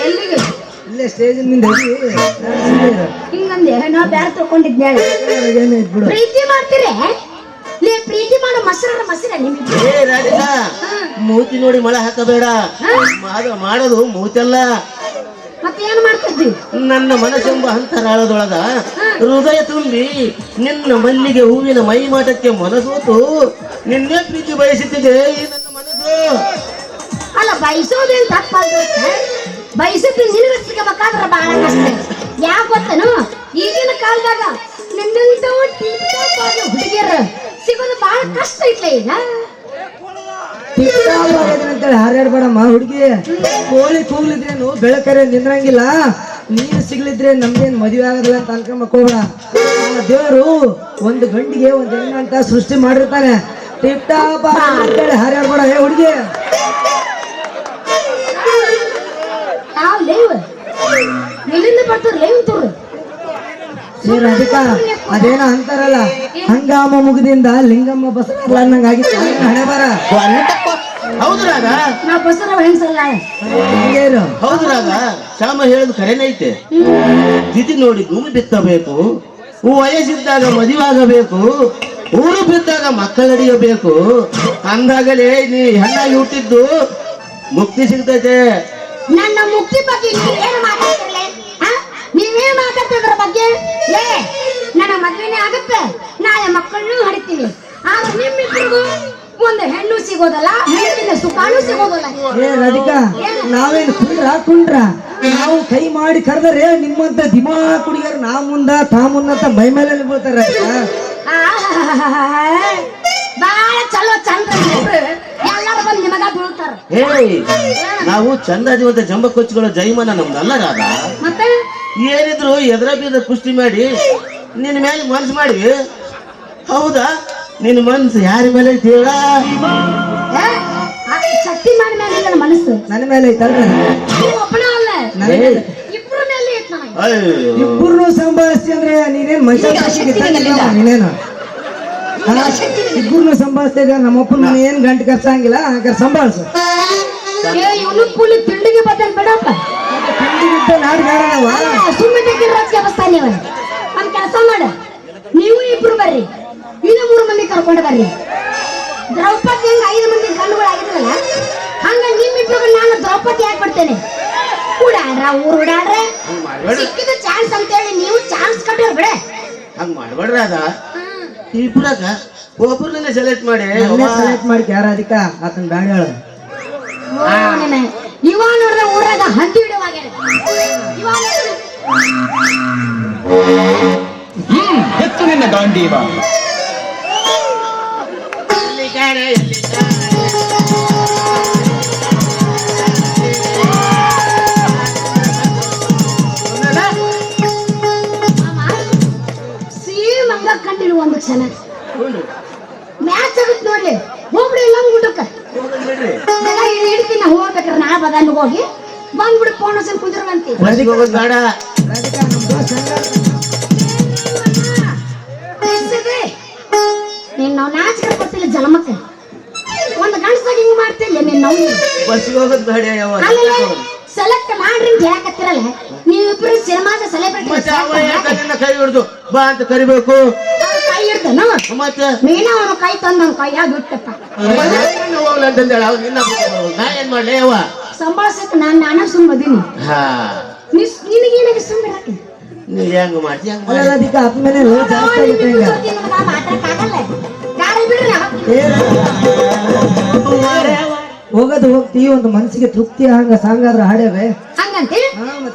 Speaker 4: ಎಲ್ಲಿಗೆ
Speaker 1: ಇಲ್ಲೇ ಸ್ಟೇಜ್ ಮುಂದೆ
Speaker 4: ಹಿಂಗಂದೆ ನಾ ಬ್ಯಾರ ತಗೊಂಡಿದ್ನೆ.
Speaker 1: ಏನೈತ್ ಬಿಡು.
Speaker 4: ಪ್ರೀತಿ ಮಾಡ್ತೀರಿ ಲೇ, ಪ್ರೀತಿ ಮಾಡೋ ಮಸರ ನಿಮ್ಗೆ.
Speaker 7: ಏ ರಾಧಿಕಾ, ಮೂತಿ ನೋಡಿ ಮಳೆ ಹಾಕಬೇಡ. ಮಾಡೋದು ಮೂತಲ್ಲ,
Speaker 4: ಮತ್ತೆ ಏನ್ ಮಾಡ್ತಿದ್ವಿ?
Speaker 7: ನನ್ನ ಮನಸ್ಸೆಂಬ ಅಂತರಾಳದೊಳಗ ಹೃದಯ ತುಂಬಿ ನಿನ್ನ ಮಲ್ಲಿಗೆ ಹೂವಿನ ಮೈಮಾಟಕ್ಕೆ ಮನಸೋತು ನಿನ್ನೆ ಪ್ರೀತಿ ಬಯಸುತ್ತಿದೆ ಈ ನನ್ನ ಮನಸ್ಸು.
Speaker 4: ಅಲ್ಲ ಬಯಸೋದೇನ್ ತಪ್ಪಲ್ಲ, ಬಯಸಿದ್ದು ನಿನಗೆ ಸಿಗಬೇಕಾದ್ರೆ ಬಹಳ ಕಷ್ಟ. ಯಾಕೆ ಗೊತ್ತನು, ಈಗಿನ ಕಾಲದಾಗ ನಿನ್ನಂತ ಹುಡುಗಿಯರು ಸಿಗೋದು ಬಹಳ ಕಷ್ಟ ಐತ್ಲ ಈಗ.
Speaker 1: ಅಂತೇಳಿ ಹಾರಾಡ್ಬೇಡಮ್ಮ ಹುಡುಗಿ. ಕೋಳಿ ಕೂಗ್ಲಿದ್ರೇನು ಬೆಳಕರೆ ನಿಂದ್ರಂಗಿಲ್ಲ. ನೀನು ಸಿಗ್ಲಿದ್ರೆ ನಮ್ದೇನ್ ಮದುವೆ ಆಗೋದಿಲ್ಲ ಅಂತ ಅನ್ಕೊಂಬಕೋಬೇಡ. ದೇವರು ಒಂದು ಗಂಡಿಗೆ ಒಂದು ಹೆಣ್ಣು ಅಂತ ಸೃಷ್ಟಿ ಮಾಡಿರ್ತಾನೆ. ಟಿಪ್ ಟಾಪ್ ಅಂತೇಳಿ ಹಾರಾಡ್ಬೇಡ ಹೇ ಹುಡುಗಿ.
Speaker 4: ಯಾವ ಲೇವ್ ಎಲ್ಲಿಂದ ಬರ್ತಾರ ಲೇವ್ ತೋರು
Speaker 1: ನೀನ್ ಅದಕ್ಕ ಅದೇನೋ ಅಂತಾರಲ್ಲ, ಹಂಗಾಮ ಮುಗಿದಿಂದ ಲಿಂಗಮ್ಮ ಬಸವಲ್ಲ ಅನ್ನಂಗ ಆಗಿತ್ತು ಹಣೆ ಬರ.
Speaker 7: ಹೌದು ರಾಗ,
Speaker 4: ನಾವು ಬಸರ ಹೆಂಗಸಲ್ಲ.
Speaker 7: ಹೌದು ರಾಗ, ಶ್ಯಾಮ ಹೇಳೋದು ಕರೆನೈತೆ. ತಿಥಿ ನೋಡಿ ಭೂಮಿ ಬಿತ್ತಬೇಕು, ವಯಸ್ಸಿದ್ದಾಗ ಮದುವಾಗಬೇಕು, ಊರು ಬಿದ್ದಾಗ ಮಕ್ಕಳಡಿಯಬೇಕು. ಅಂದಾಗಲೇ ನೀ ಹೆಣ್ಣಾಗಿ ಹುಟ್ಟಿದ್ದು ಮುಕ್ತಿ ಸಿಗ್ತೈತೆ.
Speaker 4: ನನ್ನ ಮುಕ್ತಿ ಬಗ್ಗೆ ನೀವೇನು ಮಾತಾಡ್ತಿರ್ಲೆ? ನೀವೇನ್ ಮಾತಾಡ್ತಿದ್ರ ಬಗ್ಗೆ? ಲೇ, ನನ್ನ ಮದ್ವೆನೇ ಆಗತ್ತೆ, ನಾಳೆ ಮಕ್ಕಳನ್ನೂ ಹಡಿತೀನಿ. ಆದ್ರೆ ನಿಮ್ಮಿಬ್ರಿಗೂ ಒಂದು ಹೆಣ್ಣು ಸಿಗೋದಲ್ಲ, ಹೆಣ್ಣಿನ ಸುಖಾನು ಸಿಗೋದಲ್ಲ.
Speaker 1: ಏ ರಾಧಿಕಾ, ನಾವೇನು ಕುಂಡ್ರ ನಾವು ಕೈ ಮಾಡಿ ಕರೆದರೆ ನಿಮ್ಮಂತ ದಿಮಾ ಕುಡಿಯೋರು ನಾ ಮುಂದ ತಾ ಮುಂದಂತ ಮೈ ಮೇಲೆ ಬೀಳ್ತಾರೆ.
Speaker 4: ಬಹಳ ಚಲೋ ಚಂದ ಎಲ್ಲರೂ ಬಂದು ನಿಮಗ ಬೀಳ್ತಾರ.
Speaker 7: ಏಯ್, ನಾವು ಚಂದಾದಿವಂತ ಜಂಬ ಕೊಚ್ಚುಗಳ ಜೈಮನ ನಮ್ದಲ್ಲ ರಾಗ.
Speaker 4: ಮತ್ತೆ
Speaker 7: ಏನಿದ್ರು ಎದ್ರ ಬೀದ ಕುಸ್ತಿ ಮಾಡಿ ನಿನ್ನ ಮೇಲೆ ಮನ್ಸು ಮಾಡಿ. ಹೌದಾ, ನಿನ್ನ ಮನ್ಸು ಯಾರ ಮೇಲೆ ಐತಿ ಹೇಳ?
Speaker 4: ಶಕ್ತಿ ಮಾಡಿ ಮೇಲೆ ನನ್ನ ಮನಸ್ಸು
Speaker 1: ನನ್ನ ಮೇಲೆ ಐತಲ್ರಿ.
Speaker 4: ನೀವು ಒಬ್ಬನ ಅಲ್ಲ,
Speaker 7: ಏಯ್,
Speaker 4: ಇಬ್ರ ಮೇಲೆ ಐತ್ ನನಗೆ.
Speaker 7: ಅಯ್ಯೋ,
Speaker 1: ಇಬ್ಬರು ಸಂಭಾಳಿಸ್ತಿ ಅಂದ್ರೆ ನೀನೇನ್ ಮನುಷ್ಯ ನೀನೇನು ಇಬ್ಬರನ್ನು ಸಂಭಾಳಿಸ್ತಾ ಇದ್ದ. ನಮ್ಮಪ್ಪನ ಏನ್ ಗಂಟೆ ಖರ್ಚಾಗಿಲ್ಲ, ಹಾಗಾದ್ರೆ ಸಂಭಾಳಿಸು.
Speaker 4: ಏ ಇವನು ಕೂಲಿ ತಿಂಡಿಗೆ ಬರ್ತೇನೆ ಬಿಡಪ್ಪ.
Speaker 1: ನಾಡು ಬೇಡವ.
Speaker 4: ಸುಮ್ಮನೆ ರಾಜಕೀಯ ನೀವು ಒಂದ್ ಕೆಲಸ ಮಾಡ, ನೀವು ಇಬ್ರು ಬರ್ರಿ, ಇನ್ನು 3 ಮಂದಿ ಕರ್ಕೊಂಡು ಬರ್ರಿ. ದ್ರೌಪದಿ ಹೆಂಗ 5 ಮಂದಿ ಗಂಡುಗಳು ಆಗಿದ್ರಲ್ಲ, ಹಂಗ ನಿಮ್ಮಿಬ್ರು ನಾನು ದ್ರೌಪದಿ ಆಗ್ಬಿಡ್ತೇನೆ. ಉಡಾಡ್ರ ಊರ್ ಉಡಾಡ್ರೆ ಸಿಕ್ಕಿದ ಚಾನ್ಸ್ ಅಂತೇಳಿ ನೀವು ಚಾನ್ಸ್ ಕಟ್ಟಿರ್ ಬಿಡ.
Speaker 7: ಹಂಗ ಮಾಡ್ಬೇಡ್ರಿ ಅದ. ಇಬ್ರಾಗ ಒಬ್ಬರನ್ನ ಸೆಲೆಕ್ಟ್ ಮಾಡಿ
Speaker 1: ಸೆಲೆಕ್ಟ್ ಮಾಡಿ ಯಾರ ಅದಕ್ಕ ಆತನ ಬ್ಯಾಡ ಹೇಳ.
Speaker 4: ಇವ ನೋಡ್ರೆ ಊರಾಗ ಹಂದಿ ಹಿಡಿಯುವಾಗ್ಯಾರ.
Speaker 3: ಹೆಚ್ಚು ನಿನ್ನ ಗಾಂಡೀವ.
Speaker 4: ಸೇಮ್ ಹಂಗ ಕಂಡಿರು ಒಂದು ಕ್ಷಣ ಮ್ಯಾಚ್ ಆಗುತ್ತೆ ನೋಡ್ಲಿ. ಹೋಗ್ಬಿಡಿ ಇಲ್ಲ ಊಟಕ್ಕ ಹಿಡ್ತೀನಿ. ಹೋಗ್ಬೇಕ್ರ ನಾ ಬದನ್ ಹೋಗಿ ಬಂದ್ಬಿಡಿ ಫೋನ್ ಹಚ್ಚಿ ಕುಂದಿರುವಂತಿ.
Speaker 7: ಹೋಗೋದು ಬೇಡ.
Speaker 4: ನೀನ್ ನಾವು ನಾಚಿಕೆ ಕೊಟ್ಟಿಲ್ಲ ಜನ್ಮಕ್ಕೆ. ಒಂದು ಗಂಡಸಾಗಿ ಹಿಂಗ್ ಮಾಡ್ತಿಲ್ಲ ನೀನ್ ನಾವು.
Speaker 7: ಬಸ್ಸಿಗೆ ಹೋಗೋದು ಬೇಡ.
Speaker 4: ಆಮೇಲೆ ಸೆಲೆಕ್ಟ್ ಮಾಡ್ರಿ ಅಂತ ಹೇಳಕತ್ತಿರಲ್ಲ, ನೀವಿಬ್ರು ಸಿನಿಮಾದ ಸೆಲೆಬ್ರಿಟಿ.
Speaker 7: ಕೈ ಹಿಡ್ದು ಬಾ ಅಂತ ಕರಿಬೇಕು.
Speaker 4: ಕೈ ಹಿಡ್ದನು
Speaker 7: ಮತ್ತೆ
Speaker 4: ನೀನ ಅವನು ಕೈ ತಂದ ಅವ್ನ ಕೈಯಾಗ ಬಿಟ್ಟಪ್ಪ.
Speaker 7: ಹೋಗ್ಲಂತಂದೇಳ. ನಾ ಏನ್ ಮಾಡ್ಲಿ ಅವ?
Speaker 4: ಸಂಭಾಳಿಸಕ್ ನಾನೇ ಸುಮ್ಮದೀನಿ. ನಿನಗೇನಾಗಿ ಸುಮ್ಮನೆ ಹಾಕಿ
Speaker 7: ನೀ ಹೆಂಗ ಮಾಡ್ತೀಯ?
Speaker 1: ಅದಕ್ಕೆ ಅಪ್ಪ ಮೇಲೆ ಜಾಸ್ತಿ ಆಗುತ್ತೆ ಈಗ.
Speaker 4: ಮಾತಾಡಕ್ಕಾಗಲ್ಲ. ಗಾಡಿ ಬಿಡ್ರಿ
Speaker 1: ಹೋಗೋದು ಹೋಗ್ತೀವಿ, ಒಂದು ಮನಸ್ಸಿಗೆ ತೃಪ್ತಿ ಹಂಗ ಸಾಂಗಾದ್ರ ಹಾಡ್ಯಾವೆ
Speaker 4: ಹಂಗಂತೆ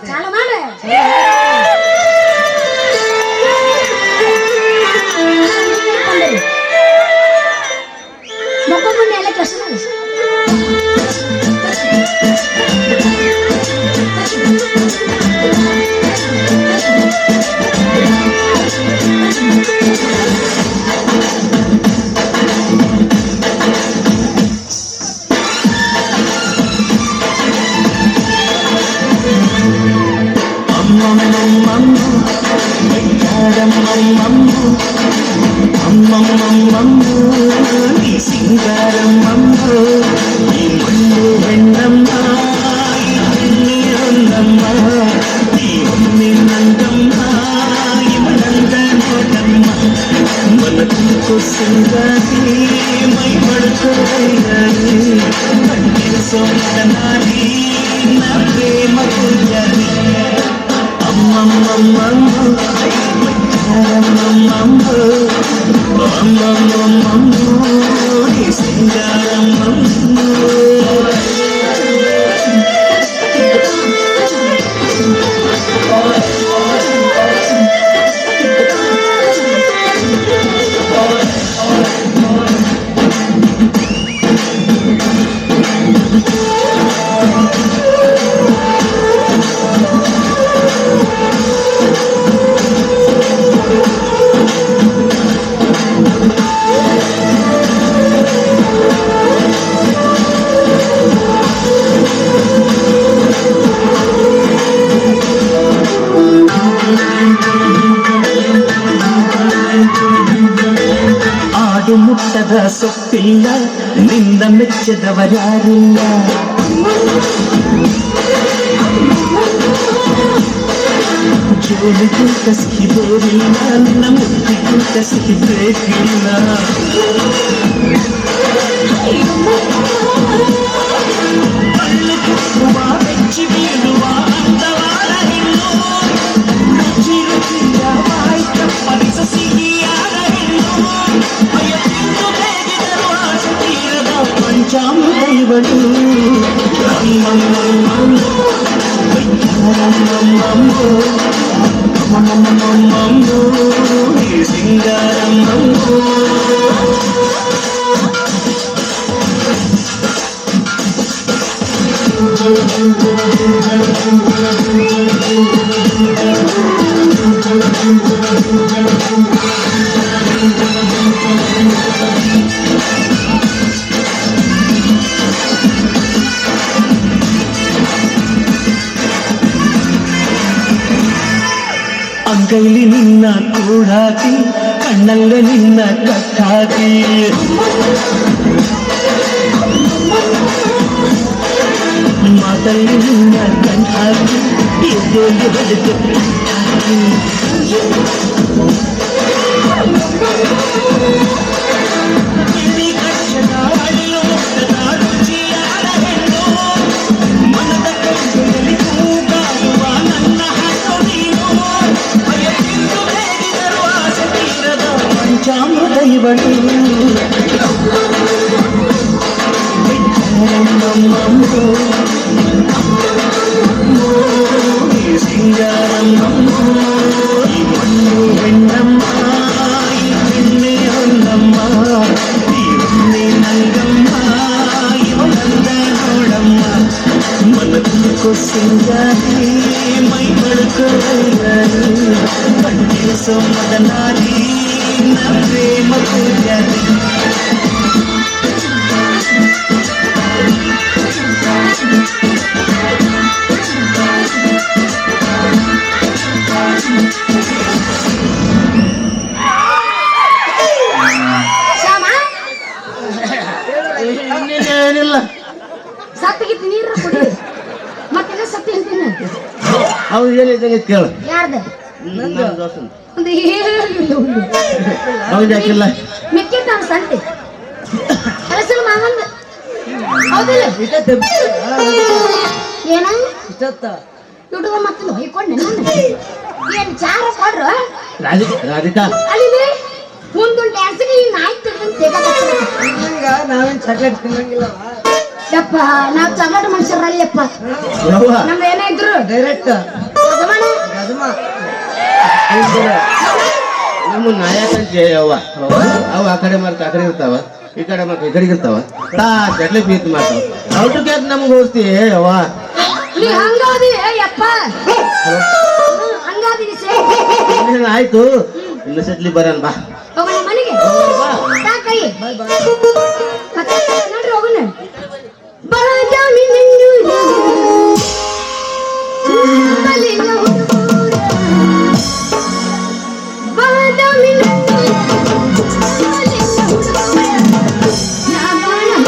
Speaker 4: ಚಾಲು ಮಾಡ. ಮಕ್ಕೊಂಡ್ಬಂದು ಎಲ್ಲ ಕೆಲಸ ಮಾಡಿ.
Speaker 6: ಅಮ್ಮ
Speaker 5: ಆಡು ಮುಟ್ಟದ ಸೊಪ್ಪಿಲ್ಲ ನಿಂದ ಮೆಚ್ಚದವರ್ಯಾರಿಲ್ಲ ಜೋಲಿಗಿಂತ ಸಿಹಿಬೇರಿಲ್ಲ ನಿನ್ನ ಮುತ್ತಿಗಿಂತ ಸಿಹಿಬೇಕಿಲ್ಲ ಕಳ್ಳು ಕುಕ್ಕುವ ಬೆಚ್ಚಿ ಬೀಳುವ ಅಂದವಾದ ಹೆಣ್ಣು ರುಚಿ ರುಚಿಯ ಬಾಯಿ ಕಪ್ಪಳಿಸ ಸಿಹಿಯಾದ ಹೆಣ್ಣು ಭಯ ತಿಂದು ಬೇಗಿದರು ಆಸೆ ತೀರದ ಪಂಚಾಮೃತ ಇವಳು ಸಿಂಗಾರಮ್ಮೋ ಅಂಗೈಲಿ ನಿನ್ನ ಕೂಡಾಕಿ ಕಣ್ಣಲ್ಲ ನಿನ್ನ ಕಟ್ಟಾಕಿ ಮಾತಲ್ಲಿ ನಿನ್ನ ಕಣ್ಣಾಕಿ ಎದೆಯಲ್ಲಿ ಹೊಡೆದು ಕಿವಿ ಕಚ್ಚದ ಅಡಿಲು ಮುಟ್ಟದ ರುಚಿಯಾದ ಹೆಣ್ಣು ಮನದ ಕೈಯಲ್ಲಿ ತೂಗಾಡುವ ನನ್ನ ಹಣ್ಣು ನೀನು ಭಯ ತಿಂದು ಬೇಗಿದರು ಆಸೆ ತೀರದ ಪಂಚಾಮೃತ ಇವಳು ಸಿಂಗಾರಮ್ಮ ಈ ಮಣ್ಣು ಹೆಣ್ಣಮ್ಮ ಈ ಹೆಣ್ಣೆ ಹೊನ್ನಮ್ಮ ಈ ಹೆಣ್ಣೆ ನಂಗಮ್ಮ ಇವನಂದ ನೋಡಮ್ಮ ಮನ ತುಳುಕೋ ಸಿಂಗಾರಿ ಮೈ ಬಳುಕೋ ಕಣ್ಣಿಸೋ ಮದನಾರಿ ನನ್ನ ಪ್ರೇಮ ಪೂಜಾರಿ
Speaker 4: ಶ್ಯಾಮ
Speaker 7: ಏನಿಲ್ಲ
Speaker 4: ಸತ್ತಿಗಿತ್ತು ನೀರು ಕುಡಿ ಮತ್ತೆ ಸತ್ತಿ ಅಂತೀನಿ
Speaker 7: ಅವ್ನು ಏನಿದ್ದಂಗೆ ಕೇಳು
Speaker 4: ಯಾರ್ದ
Speaker 7: ನನ್ನ ದೋಸ್ತಂದು.
Speaker 4: ಒಂದು ಹೇಳಿಲ್ಲ ಒಂದು
Speaker 7: ಅವ್ನು ಯಾಕಿಲ್ಲ
Speaker 4: ಮೆಕ್ಕಿಟ್ಟ ಅವ್ನ ಸಂತೆ ಕೆಲಸಲ್ಲ ಮಾವಂದ ಹೌದಿಲ್ಲ ಏನ
Speaker 1: ಇಷ್ಟತ್ತ
Speaker 4: ಹುಡುಗ ಮತ್ತೆ ಹೊಯ್ಕೊಂಡೆ ನಾನು ಏನ್ ಚಾರ ಕೊಡ್ರು
Speaker 7: ರಾಧಿಕಾ
Speaker 4: ಅಲ್ಲಿ ಮುಂದೊಂದು ಡ್ಯಾನ್ಸ್ಗೆ ಈ ನಾಯಿ ತೆಗೆದು
Speaker 1: ಹಂಗ ನಾವೇನ್ ಚಾಕ್ಲೇಟ್ ತಿನ್ನಂಗಿಲ್ಲವ
Speaker 4: ಯಪ್ಪ ನಾವ್ ಚಗಡ ಮನುಷ್ಯರಲ್ಲಪ್ಪ
Speaker 7: ಯವ್ವ
Speaker 4: ನಮ್ದು ಏನೇ ಇದ್ರು
Speaker 1: ಡೈರೆಕ್ಟ್
Speaker 4: ಯಜಮಾನ
Speaker 1: ಗಜಮ
Speaker 7: ನಮ್ಮ ನಾಯಕಂತೆ ಯವ್ವ ಅವು ಆ ಕಡೆ ಮಾರ್ಕ ಆ ಕಡೆ ಇರ್ತಾವ ಈ ಕಡೆ ಮಾರ್ಕ ಈ ಕಡೆಗೆ ಇರ್ತಾವ ತಾ ಚಟ್ಲಿ ಪೀತ್ ಮಾಡ್ತಾವ ಔಟಕ್ಕೆ ನಮ್ಗೆ ಓದಿಸ್ತಿ ಯವ್ವ
Speaker 4: ನೀ ಹಂಗಾದಿ ಯಪ್ಪ ಹಂಗಾದಿ
Speaker 7: ಆಯ್ತು ಇನ್ನು ಸಟ್ಲಿ ಬರೋಣ ಬಾ
Speaker 4: ಹೋಗೋಣ ಮನೆಗೆ ತಾ ಕೈ ಮತ್ತೆ ನೋಡ್ರಿ ಹೋಗೋಣ ಬರಜಾಮಿ ನಂಜೂರ ಬಲಿನ ಹುಡುಗೂರ ಬರಜಾಮಿ ನಂಜೂರ ಬಲಿನ ಹುಡುಗೂರ ನಾಗಣ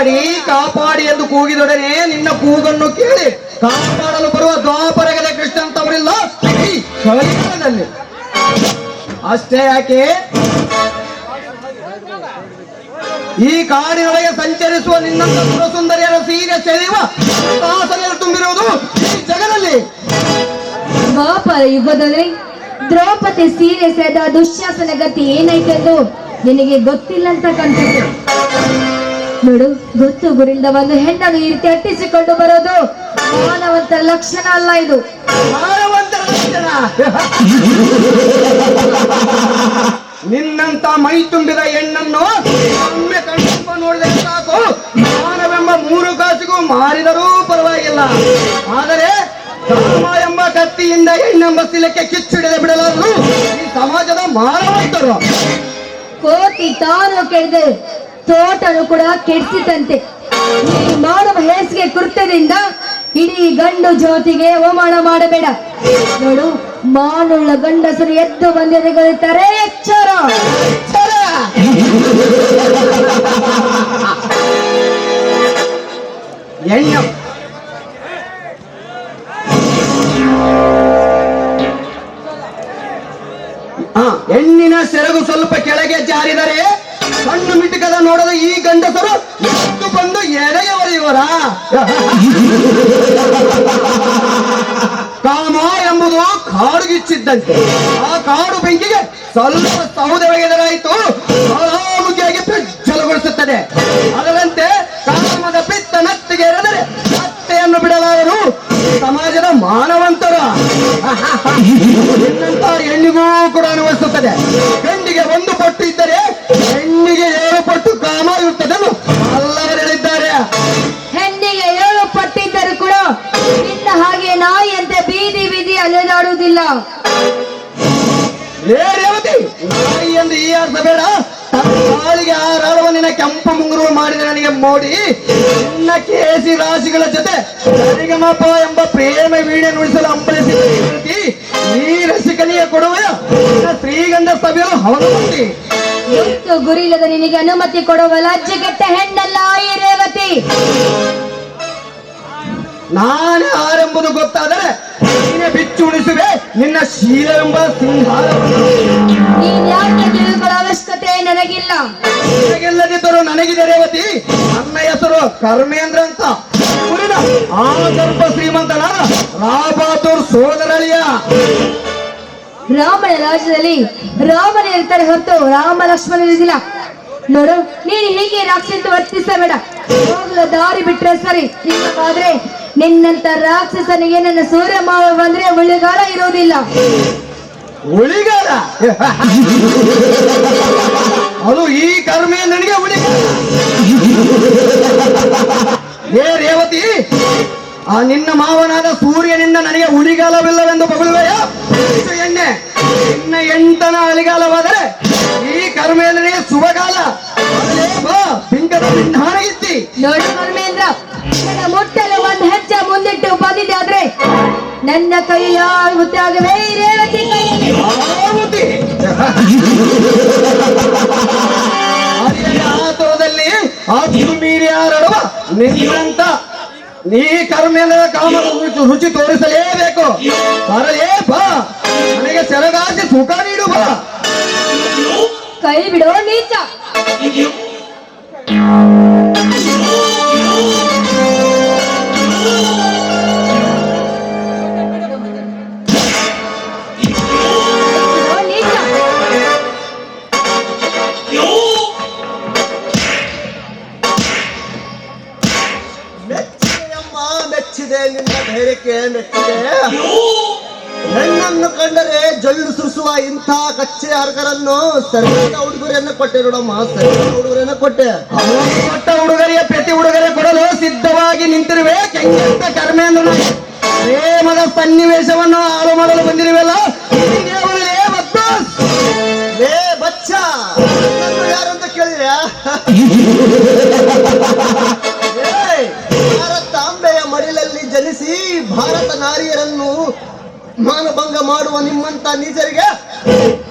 Speaker 1: ಕಾಪಾಡಿ ಕಾಪಾಡಿ ಎಂದು ಕೂಗಿದೊಡನೆ ನಿನ್ನ ಕೂಗನ್ನು ಕೇಳಿ ಕಾಪಾಡಲು ಬರುವ ದ್ವಾಪರಗದ ಕೃಷ್ಣ ಅಂತವರಿಲ್ಲ ಈ ಕಲಿಯುಗದಲ್ಲಿ. ಅಷ್ಟೇ ಯಾಕೆ ಈ ಕಾಡಿನೊಳಗೆ ಸಂಚರಿಸುವ ನಿನ್ನಂತ ಸುರಸುಂದರಿಯರ ಸೀರೆ ಸೆಳೆಯುವ ಸಾಹಸದಲ್ಲಿ ತುಂಬಿರುವುದು ಈ ಜಗದಲ್ಲಿ.
Speaker 4: ದ್ವಾಪರ ಯುಗದಲ್ಲಿ ದ್ರೌಪದಿ ಸೀರೆ ಸೆದ ದುಶ್ಯಾಸನ ಗತಿ ಏನಾಯ್ತೆಂದು ನಿನಗೆ ಗೊತ್ತಿಲ್ಲ ಅಂತ ಕಾಣ್ತದೆ. ನೋಡು, ಗೊತ್ತು ಗುರಿಲ್ದ ಒಂದು ಹೆಣ್ಣನ್ನು ಈ ರೀತಿ ಅಟ್ಟಿಸಿಕೊಂಡು ಬರೋದು ಮಾನವಂತರ ಲಕ್ಷಣ ಅಲ್ಲ. ಇದು
Speaker 1: ಮಾನವಂತರ ಲಕ್ಷಣ. ನಿನ್ನಂತ ಮೈ ತುಂಬಿದ ಹೆಣ್ಣನ್ನು ಒಮ್ಮೆ ಕಣ್ತುಂಬ ನೋಡಿದರೆ ಸಾಕು, ಮಾನವೆಂಬ 3 ಕಾಸಿಗೂ ಮಾರಿದರೂ ಪರವಾಗಿಲ್ಲ. ಆದರೆ ಧರ್ಮ ಎಂಬ ಕತ್ತಿಯಿಂದ ಹೆಣ್ಣೆಂಬ ಶಿಲಕ್ಕೆ ಕಿಚ್ಚಿಡದೆ ಬಿಡಲಾರರು ಈ ಸಮಾಜದ ಮಾನವಂತರು.
Speaker 4: ಕೋತಿ ತಾನು ಕೆಡದೆ ತೋಟನು ಕೂಡ ಕೆಡಿಸಿತಂತೆ. ಈ ಮಾನವ ಹೇಸಿಗೆ ಕೃತ್ಯದಿಂದ ಇಡೀ ಗಂಡು ಜ್ಯೋತಿಗೆ ಅವಮಾನ ಮಾಡಬೇಡ. ನೋಡು, ಮಾನುಳ್ಳ ಗಂಡಸರು ಎದ್ದು ಬಂದಿರುತ್ತಾರೆ. ಎಚ್ಚರ ಎಚ್ಚರ.
Speaker 1: ಹೆಣ್ಣು ಹೆಣ್ಣಿನ ಸೆರಗು ಸ್ವಲ್ಪ ಕೆಳಗೆ ಜಾರಿದರೆ ಕಣ್ಣು ಮಿಟುಕದ ನೋಡದ ಈ ಗಂಡಸರು ಎದ್ದು ಬಂದು ಎಡೆಗೆ ಒರೆಯುವರ. ಕಾಮ ಎಂಬುದು ಕಾಡುಗಿಚ್ಚಿದ್ದಂತೆ. ಆ ಕಾಡು ಬೆಂಕಿಗೆ ಸ್ವಲ್ಪ ಸೌದೆ ಒಗೆದರಾಯಿತು, ಮುಗಿಯಾಗಿ ಪ್ರಜ್ವಲಗೊಳಿಸುತ್ತದೆ. ಅದರಂತೆ ಕಾಮದ ಪಿತ್ತ ನತ್ತಿಗೆ ಎರೆದರೆ ಹತ್ತೆಯನ್ನು ಬಿಡಲಾರರು ಸಮಾಜದ ಮಾನವಂತರು. ನಿನ್ನಂತ ಹೆಣ್ಣಿಗೂ ಕೂಡ ಅನುಭವಿಸುತ್ತದೆ. ಗಂಡಿಗೆ 1 ಪಟ್ಟು ಇದ್ದರೆ ಹೆಣ್ಣಿಗೆ 7 ಪಟ್ಟು ಕಾಮ ಇರುತ್ತದೆ ಎಲ್ಲವರು ಹೇಳಿದ್ದಾರೆ.
Speaker 4: ಹೆಣ್ಣಿಗೆ 7 ಪಟ್ಟಿದ್ದರೂ ಕೂಡ ನಿನ್ನ ಹಾಗೆ ನಾಯಿಯಂತೆ ಬೀದಿ ಬೀದಿ ಅಲೆದಾಡುವುದಿಲ್ಲ.
Speaker 1: ರೇವತಿ, ನಾಯಿ ಎಂದು ಈ ಅರ್ಥ ಬೇಡ. ಕಾಲಿಗೆ ಹಾರಾಡುವ ನಿನ್ನ ಕೆಂಪು ಮುಂಗುರು ಮಾಡಿದ ನನಗೆ ಮೋಡಿ ನಿನ್ನ ಕೇಸಿ ರಾಶಿಗಳ ಜೊತೆ ಸರಿಗಮಪ ಎಂಬ ಪ್ರೇಮ ವೀಣೆ ನುಡಿಸಲು ಹಂಬಲಿಸಿ ಈ ರಸಿಕನಿಗೆ ಕೊಡುವ ಶ್ರೀಗಂಧ ಸಭೆಯಲು ಹವನಮೂರ್ತಿ.
Speaker 4: ಗೊತ್ತು ಗುರಿಲ್ಲದ ನಿನಗೆ ಅನುಮತಿ ಕೊಡುವ ಲಜ್ಜೆಗೆಟ್ಟ ಹೆಣ್ಣಲ್ಲ ಈ ರೇವತಿ.
Speaker 1: ನಾನೇ ಆರೆಂಬುದು ಗೊತ್ತಾದರೆ ನೀನೇ ಬಿಚ್ಚು ಉಣಿಸುವೆ ನಿನ್ನ ಶೀಲವೆಂಬ ಸಿಂಹಾರವನ್ನು.
Speaker 4: ನೀನ್ ಯಾಕೆ ತಿಳಿದುಕೊಳ್ಳೋ ಅವಶ್ಯಕತೆ ನನಗಿಲ್ಲ.
Speaker 1: ನನಗೆಲ್ಲದಿದ್ದರೂ ನನಗಿದೆ ರೇವತಿ. ನನ್ನ ಹೆಸರು ಕರ್ಮೇಂದ್ರ ಅಂತ. ಊರಿನ ಆ ಗರ್ಭ ಶ್ರೀಮಂತನಾದ ರಾಬಾದೂರ್ ಸೋದರಳಿಯ.
Speaker 4: ರಾಮನ ರಾಜ್ಯದಲ್ಲಿ ರಾಮನ ಇರ್ತಾರೆ ಹೊರತು ರಾಮ ಲಕ್ಷ್ಮಣ ಇರುವುದಿಲ್ಲ. ನೋಡು, ನೀನು ಹೀಗೆ ರಾಕ್ಷಸ ವರ್ತಿಸಬೇಡ. ಹೋಗಲ ದಾರಿ ಬಿಟ್ರೆ ಸರಿ. ಇಲ್ಲವಾದ್ರೆ ನಿನ್ನಂತ ರಾಕ್ಷಸನಿಗೆ ನನ್ನ ಸೂರ್ಯ ಮಾವ ಬಂದ್ರೆ ಉಳಿಗಾಲ ಇರುವುದಿಲ್ಲ.
Speaker 1: ಉಳಿಗಾಲ ಅದು ಈ ಕರ್ಮೇಂದ್ರನಿಗೆ ಉಳಿಗಾಲ. ಏ ರೇವತಿ, ಆ ನಿನ್ನ ಮಾವನಾದ ಸೂರ್ಯನಿಂದ ನನಗೆ ಉಳಿಗಾಲವಿಲ್ಲವೆಂದು ಬಗಳುವೆಯ ಎಣ್ಣೆ. ನಿನ್ನ 8ನ ಅಳಿಗಾಲವಾದರೆ ಈ ಕರ್ಮೇಂದ್ರನಿಗೆ ಶುಭಕಾಲ. ಬಿಂಕದ ಬಿಂಡಾಣಗಿತ್ತಿ.
Speaker 4: ನೋಡು ಕರ್ಮೇಂದ್ರ, ನನ್ನ ಮುಟ್ಟಲು ಒಂದು ಹೆಜ್ಜೆ ಮುಂದಿಟ್ಟು ಬಂದಿದೆ ಆದ್ರೆ ನನ್ನ ಕೈಯಾಗುತ್ತಿ ಆಗವೇ ಈ ರೇವತಿ ಕೈಯಲ್ಲಿ.
Speaker 1: ಆತುರದಲ್ಲಿ ಅಷ್ಟು ಮೀರಿ ಹಾರಾಡುವ ನಿನ್ನಂತ ನೀ ಕರ್ಮೇಂದ್ರ ಕಾಮದ ರುಚಿ ತೋರಿಸಲೇಬೇಕು. ಬರಲೇ ಬಾ, ನನಗೆ ಸೆರಗಾಸಿ ಸುಖ ನೀಡು ಬಾ.
Speaker 4: ಕೈ ಬಿಡೋ ನೀಚ.
Speaker 7: ಮೆಚ್ಚಿದೆ, ನಿನ್ನ ಧೈರ್ಯಕ್ಕೆ ಮೆಚ್ಚಿದೆ. ಹೆಣ್ಣನ್ನು ಕಂಡರೆ ಜೊಳ್ಳು ಸುರಿಸುವ ಇಂಥ ಕಚ್ಚೆ ಹರಕರನ್ನು ಸರಿಯಾದ ಉಡುಗೊರೆಯನ್ನು ಕೊಟ್ಟೆ ನೋಡಮ್ಮ. ಸರಿಯಾದ ಉಡುಗೊರೆಯನ್ನು ಕೊಟ್ಟೆ.
Speaker 1: ಕೊಟ್ಟ ಉಡುಗೊರೆಯ ಪ್ರತಿ ಉಡುಗೊರೆ ಕೊಡಲು ಸಿದ್ಧವಾಗಿ ನಿಂತಿರುವೆ. ಕೆಂಗೆಟ್ಟ ಕರ್ಮೇಂದ್ರನ ಪ್ರೇಮದ ಸನ್ನಿವೇಶವನ್ನು ಹಾಳು ಮಾಡಲು ಬಂದಿರುವೆಲ್ಲ.
Speaker 7: ಲೇ ಬಚ್ಚ, ಯಾರು ಅಂತ ಕೇಳಿದ್ಯಾ? ಭಾರತಾಂಬೆಯ ಮಡಿಲಲ್ಲಿ ಜನಿಸಿ ಭಾರತ ನಾರಿಯರನ್ನು ಮಾನಭಂಗ ಮಾಡುವ ನಿಮ್ಮಂತ ನೀಚರಿಗೆ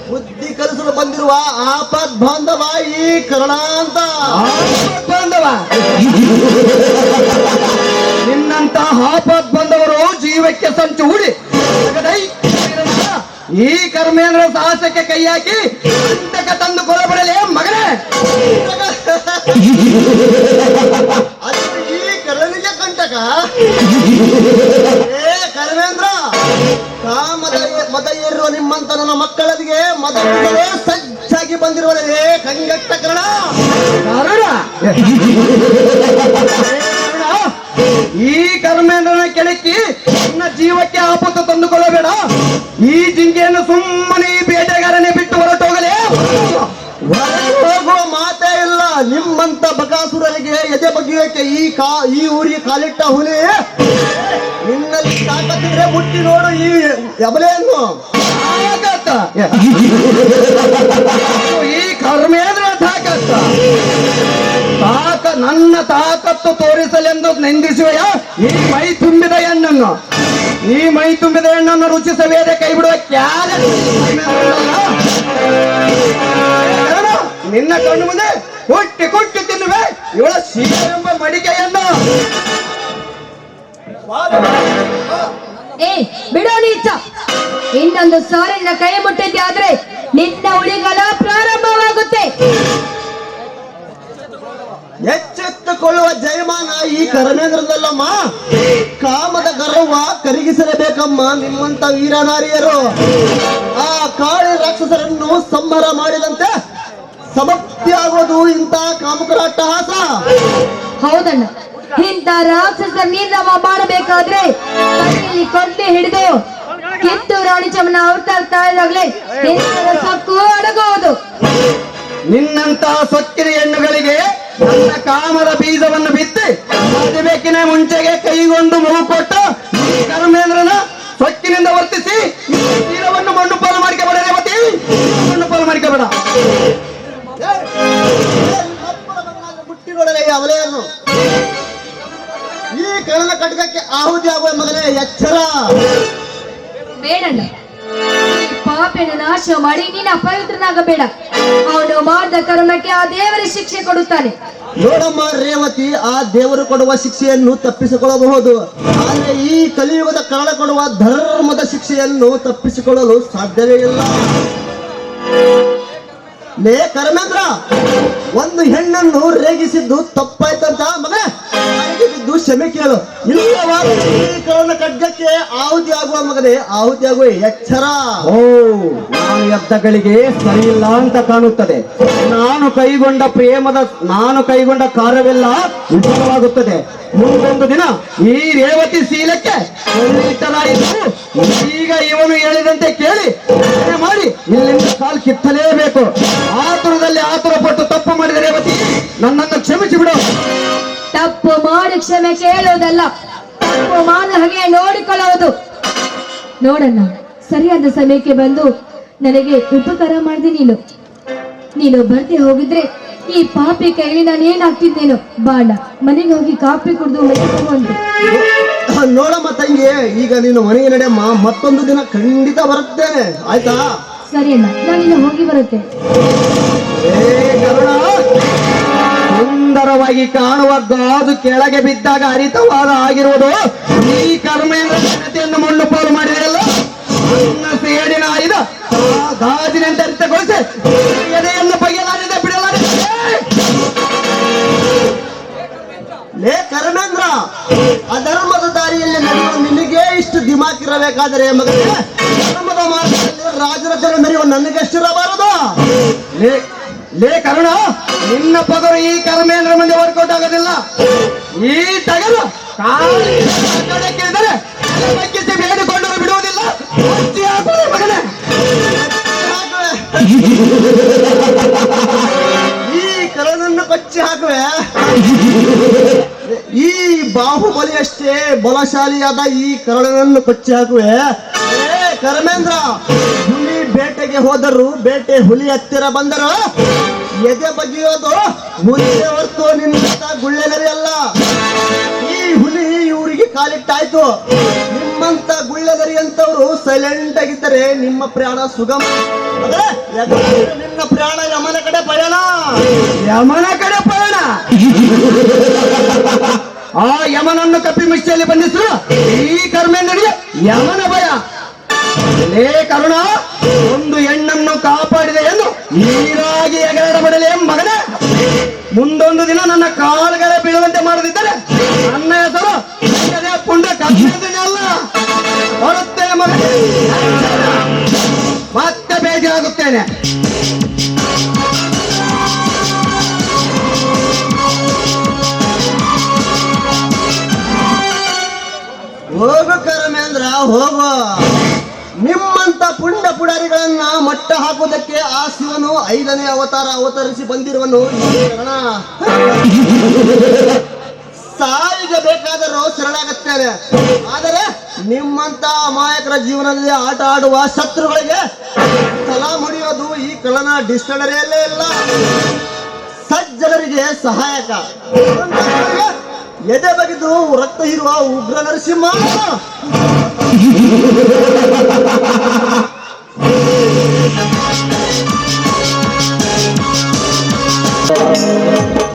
Speaker 2: ಬುದ್ಧಿ ಕಲಿಸಲು ಬಂದಿರುವ ಆಪದ್ ಬಾಂಧವ ಈ ಕರ್ಣ ಅಂತ.
Speaker 3: ಬಾಂಧವ ನಿನ್ನಂತ ಆಪತ್ ಬಂದವರು ಜೀವಕ್ಕೆ ಸಂಚು ಹೂಡಿ ಈ ಕರ್ಮೇಂದ್ರ ಸಾಹಸಕ್ಕೆ ಕೈ ಹಾಕಿ ಅಂಟಕ ತಂದು ಕೊಲಬಿಡಲೇ ಮಗನೇ.
Speaker 2: ಅದು ಈ ಕರ್ಣನಿಗೆ ಕಂಟಕ. ಏ ಕರ್ಮೇಂದ್ರ, ಕಾಮದ ಮದ ಏರುವ ನಿಮ್ಮಂತ ನನ್ನ ಮಕ್ಕಳಿಗೆ ಮದ ಸಜ್ಜಾಗಿ ಬಂದಿರುವರೇ ಕಂಗೆಟ್ಟ ಕರ್ಣ.
Speaker 3: ಈ ಕರ್ಮೇಂದ್ರನ ಕೆಣಕಿ ನನ್ನ ಜೀವಕ್ಕೆ ಆಪತ್ತು ತಂದುಕೊಳ್ಳಬೇಡ. ಈ ಜಿಂಕೆಯನ್ನು ಸುಮ್ಮನೆ ಈ ಬೇಟೆಗಾರನೇ ಬಿಟ್ಟು ಹೊರಟೋಗಲೇ.
Speaker 2: ಹೋಗುವ ಮಾತೇ ಇಲ್ಲ. ನಿಮ್ಮಂತ ಬಕಾಸುರರಿಗೆ ಎದೆ ಬಗೆಯೋಕೆ ಈ ಊರಿಗೆ ಕಾಲಿಟ್ಟ ಹುಲಿ. ನಿನ್ನಲ್ಲಿ ತಾಕತ್ತಿದ್ರೆ ಮುಟ್ಟಿ ನೋಡು ಈ ಎಬಲೆಯನ್ನು.
Speaker 3: ಈ ಕರ್ಮೇಂದ್ರ ತಾಕತ್ತ ನನ್ನ ತಾಕತ್ತು ತೋರಿಸಲೆಂದು ನಿಂದಿಸುವೆಯ ಈ ಮೈ ತುಂಬಿದ ಹೆಣ್ಣನ್ನು. ಈ ಮೈ ತುಂಬಿದ ಹೆಣ್ಣನ್ನು ರುಚಿಸಬೇದೆ ಕೈ ಬಿಡುವ ಕ್ಯಾರ ನಿನ್ನ ಕಣ್ಣು ಮುಂದೆ ಕೊಟ್ಟಿ ಕೊಟ್ಟಿ ತಿನ್ನುವೆ ಇವಳ ಸೀರೆಂಬ ಮಡಿಕೆಯನ್ನು.
Speaker 4: ಏ ಬಿಡೋ ನೀಚ, ಇನ್ನೊಂದು ಸಾರಿನ ಕೈ ಮುಟ್ಟಿದ್ದೆ ಆದ್ರೆ ನಿನ್ನ ಉಳಿಗಾಲ ಪ್ರಾರಂಭವಾಗುತ್ತೆ.
Speaker 2: ಎಚ್ಚೆತ್ತುಕೊಳ್ಳುವ ಜಯಮಾನ ಈ ಕರ್ಮೇಂದ್ರದಲ್ಲಮ್ಮ. ಕಾಮದ ಗರ್ವ ಕರಗಿಸಲೇಬೇಕಮ್ಮ ನಿಮ್ಮಂತ ವೀರನಾರಿಯರು. ಆ ಕಾಳಿ ರಾಕ್ಷಸರನ್ನು ಸಂಹಾರ ಮಾಡಿದಂತೆ ಸಮಾಪ್ತಿ ಆಗೋದು ಇಂಥ ಕಾಮಕರ ಅಟ್ಟಹಾಸ.
Speaker 4: ಹೌದಣ್ಣ, ಇಂಥ ರಾಕ್ಷಸ ನಿರ್ನಾಮ ಮಾಡಬೇಕಾದ್ರೆ ಕೈಯಲ್ಲಿ ಕೊಡ್ಲಿ ಹಿಡಿದು ಕಿತ್ತೂರು ರಾಣಿ ಚೆನ್ನಮ್ಮ ಅವತಾರ ತಾಯಿದಾಗ್ಲೇ ಸಕ್ಕು ಅಡಗುವುದು.
Speaker 3: ನಿನ್ನಂತ ಸೊಕ್ಕಿನ ಹೆಣ್ಣುಗಳಿಗೆ ನನ್ನ ಕಾಮದ ಬೀಜವನ್ನು ಬಿತ್ತಿ ಮದುವೆಕಿನ ಮುಂಚೆಗೆ ಕೈಗೊಂಡು ಮಗು ಕೊಟ್ಟು ಈ ಕರ್ಮೇಂದ್ರನ ಸೊಕ್ಕಿನಿಂದ ವರ್ತಿಸಿ ತೀರವನ್ನು ಮಣ್ಣು ಪಾಲು ಮಾಡಿಕಬೇಡ ರೇವತಿ, ಮಣ್ಣು ಪಾಲು ಮಾಡಿಕಬೇಡ.
Speaker 2: ಮುಟ್ಟಿಗೊಡಲೇ ಅವಲೆಯನ್ನು. ಈ ಕರ್ಣ ಕಟಕಕ್ಕೆ ಆಹುತಿ ಆಗುವ ಮಗನೇ ಎಚ್ಚರ.
Speaker 4: ಬೇಡಣ್ಣ, ಪಾಪನ ನಾಶ ಮಾಡಿ ನೀನು ಅಪವಿತ್ರನಾಗಬೇಡ. ಅವನು ಮಾಡಿದ ಕರ್ಮಕ್ಕೆ ಆ ದೇವರ ಶಿಕ್ಷೆ ಕೊಡುತ್ತಾನೆ.
Speaker 2: ನೋಡಮ್ಮ ರೇವತಿ, ಆ ದೇವರು ಕೊಡುವ ಶಿಕ್ಷೆಯನ್ನು ತಪ್ಪಿಸಿಕೊಳ್ಳಬಹುದು. ಆದರೆ ಈ ಕಲಿಯುಗದ ಕಾರಣ ಕೊಡುವ ಧರ್ಮದ ಶಿಕ್ಷೆಯನ್ನು ತಪ್ಪಿಸಿಕೊಳ್ಳಲು ಸಾಧ್ಯವೇ ಇಲ್ಲ. ಲೇ ಕರ್ಮೇಂದ್ರ, ಒಂದು ಹೆಣ್ಣನ್ನು ರೇಗಿಸಿದ್ದು ತಪ್ಪಾಯ್ತಂತ ಮಗ ಬಿದ್ದು ಕ್ಷಮೆ ಕೇಳು. ಇಲ್ಲವಾದರೆ ಈ ಕರ್ಣ ಖಡ್ಗಕ್ಕೆ ಆಹುತಿ ಆಗುವ ಮಗನೇ, ಆಹುತಿ ಆಗುವ ಎಚ್ಚರ.
Speaker 3: ಓ, ನಾನು ಎದ್ದಗಳಿಗೆ ಸರಿ ಇಲ್ಲ ಅಂತ ಕಾಣುತ್ತದೆ. ನಾನು ಕೈಗೊಂಡ ಕಾರ್ಯವೆಲ್ಲ ವಿಫಲವಾಗುತ್ತದೆ. ಮುಂದೊಂದು ದಿನ ಈ ರೇವತಿ ಶೀಲಕ್ಕೆ ಇಟ್ಟಲಾಯಿತು. ಈಗ ಇವನು ಹೇಳಿದಂತೆ ಕೇಳಿ ಮಾಡಿ ಇಲ್ಲಿಂದ ಕಾಲು ಕಿತ್ತಲೇಬೇಕು. ಆತುರದಲ್ಲಿ ಆತುರ ಪಟ್ಟು ತಪ್ಪು ಮಾಡಿದ ರೇವತಿ, ನನ್ನನ್ನು ಕ್ಷಮಿಸಿ ಬಿಡು.
Speaker 4: ತಪ್ಪು ಮಾಡಿ ಕ್ಷಮೆ ಕೇಳುವುದಲ್ಲ, ತಪ್ಪು ಮಾಡ ಹಾಗೆ ನೋಡಿಕೊಳ್ಳುವುದು. ನೋಡಣ್ಣ, ಸರಿಯಾದ ಸಮಯಕ್ಕೆ ಬಂದು ನನಗೆ ಉಪಕಾರ ಮಾಡಿದೆ. ನೀನು ಬರ್ದೆ ಹೋಗಿದ್ರೆ ಈ ಪಾಪಿ ಕೈಲಿ ನಾನು ಏನಾಗ್ತಿದ್ದೇನೋ. ಬಾಣ ಮನೆಗೆ ಹೋಗಿ ಕಾಫಿ ಕುಡಿದು ಮನೆ
Speaker 2: ನೋಡಮ್ಮ ತಂಗಿ, ಈಗ ನೀನು ಮನೆಗೆ ನಡೆಯಮ್ಮ. ಮತ್ತೊಂದು ದಿನ ಖಂಡಿತ ಬರುತ್ತೇನೆ, ಆಯ್ತಾ?
Speaker 4: ಸರಿ ಅಣ್ಣ, ನಾನಿನ್ನ ಹೋಗಿ ಬರುತ್ತೆ.
Speaker 3: ಸುಂದರವಾಗಿ ಕಾಣುವ ಗಾಜು ಕೆಳಗೆ ಬಿದ್ದಾಗ ಹರಿತವಾದ ಆಗಿರುವುದು ಈ ಕರ್ಮೇಂದ್ರ ಜನತೆಯನ್ನು ಮಣ್ಣು ಪಾಲು ಮಾಡಿದೆಯಲ್ಲ. ನನ್ನ ಸೇಡಿನ ಆಯ್ದ ಗಾಜಿನಂತೆ ಹರಿತಗೊಳಿಸಿ ಎದೆಯನ್ನು ಬಗೆಯಲಾರಿದೆ, ಬಿಡಲಾರಿದೆ.
Speaker 2: ಲೇ ಕರ್ಮೇಂದ್ರ, ಅಧರ್ಮದ ದಾರಿಯಲ್ಲಿ ನಡೆಯುವ ನಿನಗೆ ಇಷ್ಟು ದಿಮಾಕಿರಬೇಕಾದರೆ ಮಗನೇ, ಧರ್ಮದ ಮಾರ್ಗದಲ್ಲಿ ರಾಜರಥನ ಮೆರೆಯುವ ನನಗೆಷ್ಟಿರಬಾರದು?
Speaker 3: ಲೇ ಕರುಣ, ನಿನ್ನ ಪದರು ಈ ಕರ್ಮೇಂದ್ರ ಮುಂದೆ ವರ್ಕೌಟ್ ಆಗೋದಿಲ್ಲ. ಈ ಟಗರು ಕೇಳಿದರೆ ಬಗ್ಗಿಸಿ ಬೇಡಿಕೊಂಡರು ಬಿಡುವುದಿಲ್ಲ. ಮಗನೇ,
Speaker 2: ಈ ಕರನನ್ನು ಕಚ್ಚಿ ಹಾಕುವೆ. ಈ ಬಾಹುಬಲಿಯಷ್ಟೇ ಬಲಶಾಲಿಯಾದ ಈ ಕರಳನನ್ನು ಕಚ್ಚಿ ಹಾಕುವೆ. ಕರ್ಮೇಂದ್ರ, ಹುಲಿ ಬೇಟೆಗೆ ಹೋದರು, ಬೇಟೆ ಹುಲಿ ಹತ್ತಿರ ಬಂದರು, ಎದೆ ಬಗೆಯೋದು ಹುಲಿಗೆ ಹೊರತು ನಿನ್ನ ಗುಳ್ಳೆನರಿ ಅಲ್ಲ. ಈ ಹುಲಿ ಇವರಿಗೆ ಕಾಲಿಟ್ಟಾಯ್ತು. ನಿಮ್ಮಂತ ಗುಳ್ಳೆನರಿ
Speaker 3: ಅಂತವರು ಸೈಲೆಂಟ್ ಆಗಿದ್ದರೆ ನಿಮ್ಮ ಪ್ರಯಾಣ ಸುಗಮ. ಆದರೆ ಯಾಕಂದ್ರೆ ನಿನ್ನ ಪ್ರಯಾಣ ಯಮನ ಕಡೆ ಪಯಣ.
Speaker 1: ಯಮನ ಕಡೆ ಪಯಣ. ಆ ಯಮನನ್ನು ಕಪಿಮುಷ್ಟಿಯಲ್ಲಿ ಬಂಧಿಸಲು ಈ ಕರ್ಮೇಂದ್ರನಿಗೆ ಯಮನ ಭಯ. ಲೇ ಕರುಣ, ಒಂದು ಹೆಣ್ಣನ್ನು ಕಾಪಾಡಿದೆ ಎಂದು ನೀರಾಗಿ ಎಗರಡಬಡಲೇ ಮಗನೇ. ಮುಂದೊಂದು ದಿನ ನನ್ನ ಕಾಲುಗಳ ಬೀಳುವಂತೆ ಮಾಡದಿದ್ದರೆ ನನ್ನ ಹೆಸರು ಪುಂಡ ಕರ್ಮೇಂದ್ರನಲ್ಲ. ಬರುತ್ತೇನೆ ಮಗನೇ, ಮತ್ತೆ ಭೇಟಿಯಾಗುತ್ತೇನೆ.
Speaker 3: ಹೋಗು ಕರ್ಮೇಂದ್ರ, ಹೋಗು. ನಿಮ್ಮಂತ ಪುಂಡ ಪುಡಾರಿಗಳನ್ನ ಮಟ್ಟ ಹಾಕುವುದಕ್ಕೆ ಆ ಶಿವನು 5ನೇ ಅವತಾರ ಅವತರಿಸಿ ಬಂದಿರುವನು. ಸಾವಿಗೆ ಬೇಕಾದರೂ ಶರಣಾಗುತ್ತೇನೆ. ಆದರೆ ನಿಮ್ಮಂತ ಅಮಾಯಕರ ಜೀವನದಲ್ಲಿ ಆಟ ಆಡುವ ಶತ್ರುಗಳಿಗೆ ಸಲಾಂ ಹೊಡೆಯೋದು ಈ ಕಳ್ಳನ ಡಿಕ್ಷನರಿಯಲ್ಲೇ ಇಲ್ಲ. ಸಜ್ಜನರಿಗೆ ಸಹಾಯಕ, ಎದೆ ಬಗೆದು ರಕ್ತ ಹೀರುವ ಉಗ್ರ ನರಸಿಂಹ.